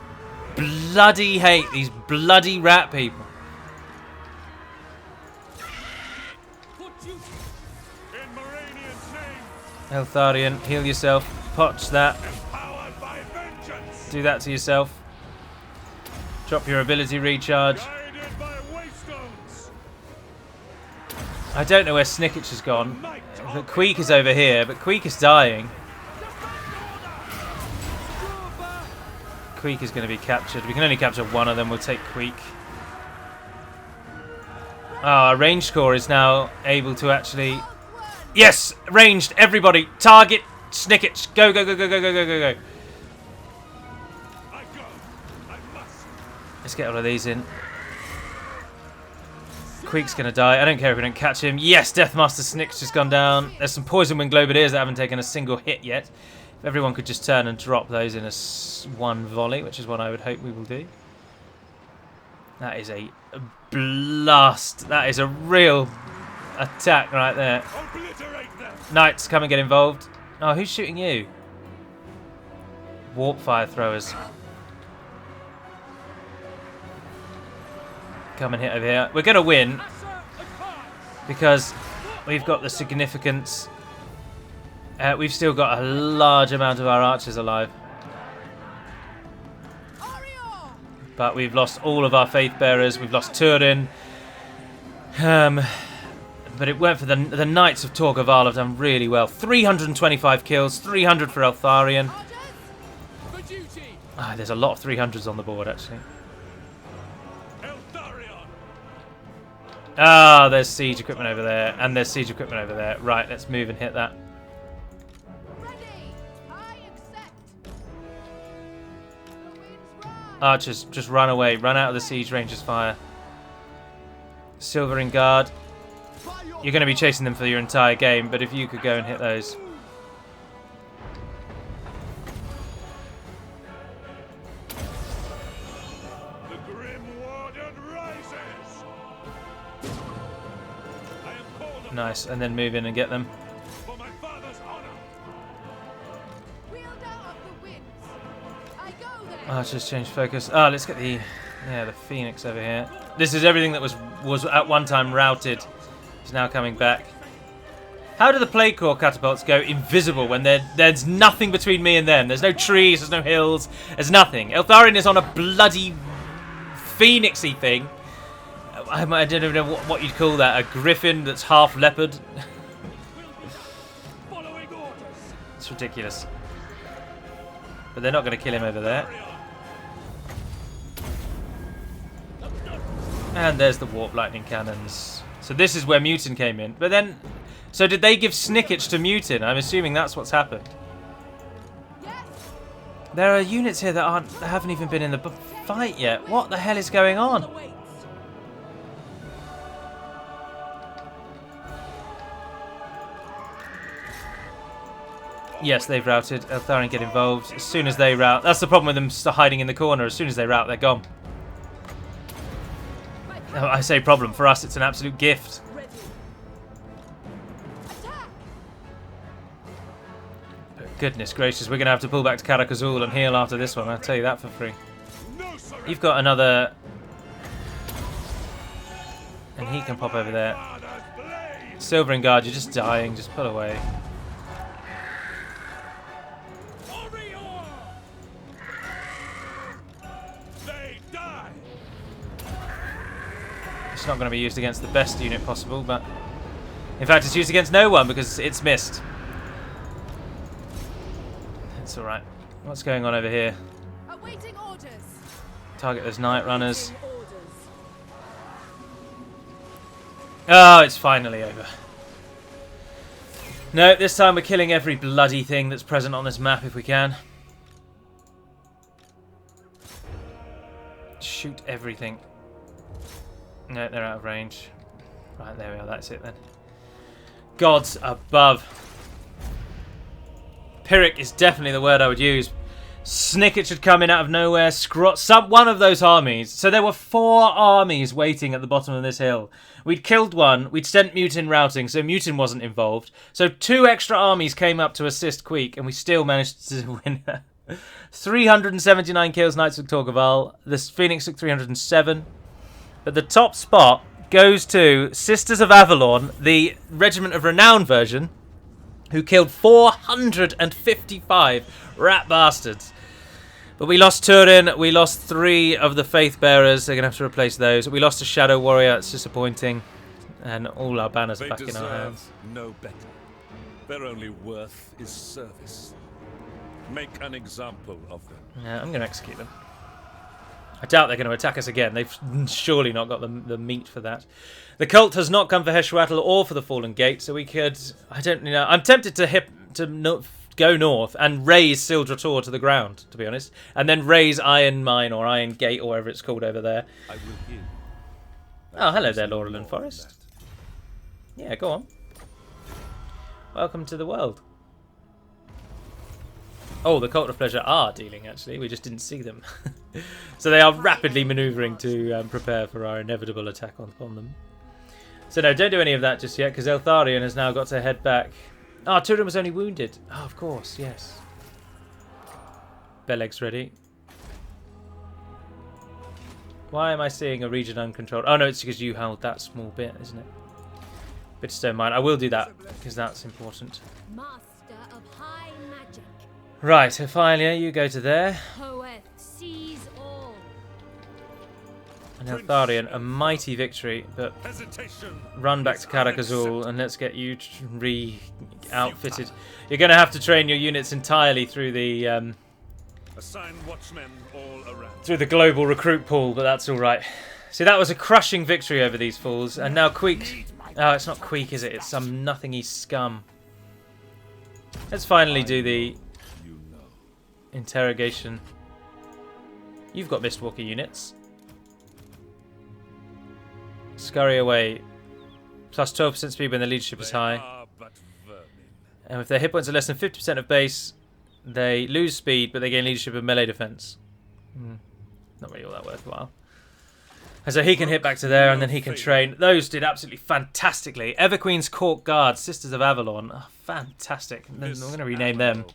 Bloody hate these bloody rat people. duty. In Moranian's name, Eltharion, heal yourself. Potch that. empowered by vengeance. Do that to yourself. Drop your ability recharge. Guided by waystones. I don't know where Snicketch has gone. But Queek is over here, but Queek is dying. Queek is going to be captured. We can only capture one of them. We'll take Queek. Ah, our ranged core is now able to actually... Yes! Ranged! Everybody! Target Snicketch! Go, go, go, go, go, go, go, go, go. I go. I must. Let's get all of these in. Queek's going to die. I don't care if we don't catch him. Yes! Deathmaster Snicketch has gone down. There's some Poison Wind Globadiers that haven't taken a single hit yet. If everyone could just turn and drop those in a one volley, which is what I would hope we will do. That is a blast. That is a real attack right there. Obliterate them. Knights, come and get involved. Oh, who's shooting you? Warp fire throwers. Come and hit over here. We're going to win because we've got the significance. We've still got a large amount of our archers alive. But we've lost all of our faith bearers. We've lost Turin. But it went for the Knights of Torgaval have done really well. 325 kills, 300 for Eltharion. For duty. Ah, there's a lot of 300s on the board, actually. Eltharion. Ah, there's siege equipment over there, and there's siege equipment over there. Right, let's move and hit that. Ready. I accept. The winds rise. Archers, just run away. Run out of the siege ranger's fire. Silvering Guard. You're going to be chasing them for your entire game, but if you could go and hit those. The Grim Warden rises. I am called upon Nice, and then move in and get them. for my father's honor. Wielder of the winds. I go there. Archers change focus. Ah, let's get the Phoenix over here. This is everything that was at one time routed. It's now coming back. How do the Plague Corps catapults go invisible when there's nothing between me and them? There's no trees, there's no hills, there's nothing. Eltharion is on a bloody phoenixy thing. I don't even know what you'd call that. A griffin that's half leopard. Following orders. It's ridiculous. But they're not going to kill him over there. And there's the warp lightning cannons. So this is where Mutin came in. But then, so did they give Snicketch to Mutin? I'm assuming that's what's happened. Yes. There are units here that haven't even been in the fight yet. What the hell is going on? Yes, they've routed. Eltharion get involved. As soon as they rout, that's the problem with them hiding in the corner. As soon as they rout, they're gone. I say problem. For us, it's an absolute gift. Ready. Attack. But goodness gracious, we're going to have to pull back to Karakazul and heal after this one. I'll tell you that for free. No surrender. You've got another... And he can pop over there. Father's blade. Silvering Guard, you're just dying. Just pull away. Orion. They die. It's not going to be used against the best unit possible, but... In fact, it's used against no one because it's missed. It's alright. What's going on over here? Awaiting orders. Target those Night Runners. Awaiting orders. Oh, it's finally over. No, this time we're killing every bloody thing that's present on this map if we can. Shoot everything. No, they're out of range. Right, there we are. That's it then. Gods above. Pyrrhic is definitely the word I would use. Snicketch had come in out of nowhere. One of those armies. So there were 4 armies waiting at the bottom of this hill. We'd killed one. We'd sent Mutin routing, so Mutin wasn't involved. So 2 extra armies came up to assist Queek, and we still managed to win. 379 kills, Knights of Torgaval. The Phoenix took 307. But the top spot goes to Sisters of Avalon, the Regiment of Renown version, who killed 455 rat bastards. But we lost Turin, we lost 3 of the Faith Bearers, they're going to have to replace those. We lost a Shadow Warrior, it's disappointing. And all our banners are back in our hands. No better. Their only worth is service. Make an example of them. Yeah, I'm going to execute them. I doubt they're going to attack us again. They've surely not got the meat for that. The cult has not come for Heshwattle or for the Fallen Gate, so we could... I don't know. I'm tempted to go north and raise Sildrator to the ground, to be honest. And then raise Iron Mine or Iron Gate or whatever it's called over there. I will heal. Oh, hello there, Laurelin Forest. Yeah, go on. Welcome to the world. Oh, the Cult of Pleasure are dealing, actually. We just didn't see them. So they are rapidly manoeuvring to prepare for our inevitable attack on them. So no, don't do any of that just yet, because Eltharion has now got to head back. Ah, Turin was only wounded. Oh, of course, yes. Beleg's ready. Why am I seeing a region uncontrolled? Oh no, it's because you held that small bit, isn't it? Bitstone Mine. I will do that, because that's important. Master of high magic. Right, Ophelia, you go to there. Poet sees all. And Eltharion, a mighty victory, but Hesitation. run back to Karakazul and let's get you re-outfitted. You're going to have to train your units entirely through the Assign watchmen all around. through the global recruit pool, but that's all right. See, that was a crushing victory over these fools, and now Queek. Oh, it's not Queek, is it? It's some nothingy scum. Let's finally do the interrogation. You've got Mistwalker units. Scurry away. Plus 12% speed when the leadership is high. And if their hit points are less than 50% of base, they lose speed, but they gain leadership and melee defense. Not really all that worthwhile. And so he can hit back to there, and then he can train. Those did absolutely fantastically. Everqueen's Court Guard, Sisters of Avalon. Oh, fantastic. And then we're going to rename them.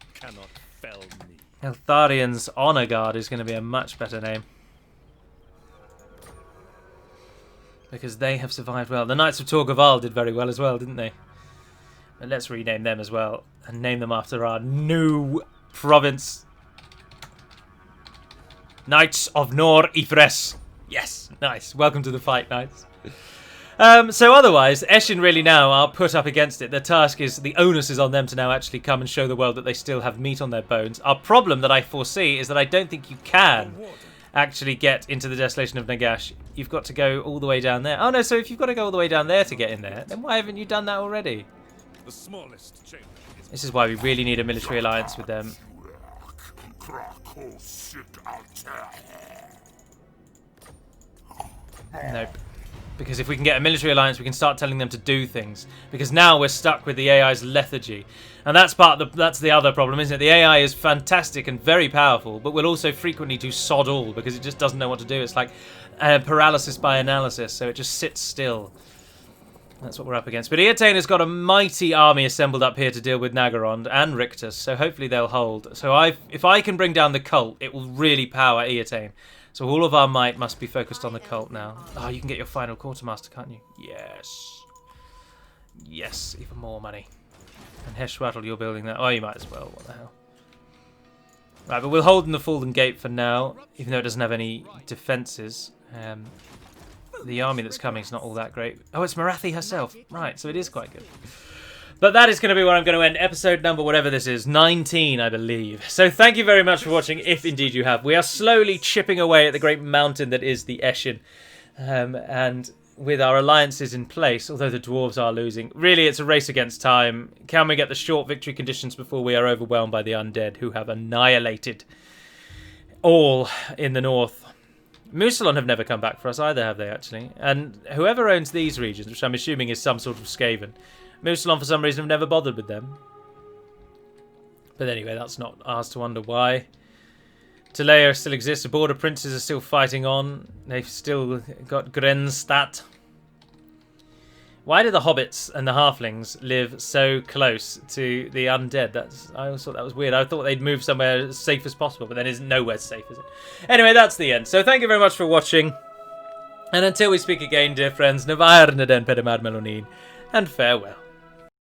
Eltharion's Honor Guard is going to be a much better name. Because they have survived well. The Knights of Torgaval did very well as well, didn't they? But let's rename them as well. And name them after our new province. Knights of Nor Ifres. Yes, nice. Welcome to the fight, Knights. So otherwise, Eshin really now are put up against it. The task is, the onus is on them to now actually come and show the world that they still have meat on their bones. Our problem that I foresee is that I don't think you can actually get into the Desolation of Nagash. You've got to go all the way down there. Oh no, so if you've got to go all the way down there to get in there, then why haven't you done that already? The smallest chamber. This is why we really need a military alliance with them. Nope. Because if we can get a military alliance, we can start telling them to do things. Because now we're stuck with the AI's lethargy. And that's that's the other problem, isn't it? The AI is fantastic and very powerful, but will also frequently do sod all because it just doesn't know what to do. It's like paralysis by analysis, so it just sits still. That's what we're up against. But Eotane has got a mighty army assembled up here to deal with Nagarond and Rictus, so hopefully they'll hold. So if I can bring down the cult, it will really power Eotane. So all of our might must be focused on the cult now. Oh, you can get your final quartermaster, can't you? Yes. Yes, even more money. And Heshwattle, you're building that. Oh, you might as well. What the hell? Right, but we'll hold in the Fallen Gate for now, even though it doesn't have any defences. The army that's coming is not all that great. Oh, it's Marathi herself. Right, so it is quite good. But that is going to be where I'm going to end episode number, whatever this is, 19, I believe. So thank you very much for watching, if indeed you have. We are slowly chipping away at the great mountain that is the Eshin. And with our alliances in place, although the dwarves are losing, really it's a race against time. Can we get the short victory conditions before we are overwhelmed by the undead, who have annihilated all in the north? Musalon have never come back for us either, have they, actually? And whoever owns these regions, which I'm assuming is some sort of Skaven, Musalon, for some reason, have never bothered with them. But anyway, that's not ours to wonder why. Talea still exists. The border princes are still fighting on. They've still got Grenstadt. Why do the hobbits and the halflings live so close to the undead? I always thought that was weird. I thought they'd move somewhere as safe as possible, but then isn't nowhere safe, is it? Anyway, that's the end. So thank you very much for watching. And until we speak again, dear friends, Navair Naden Pedamad Melonin, and farewell.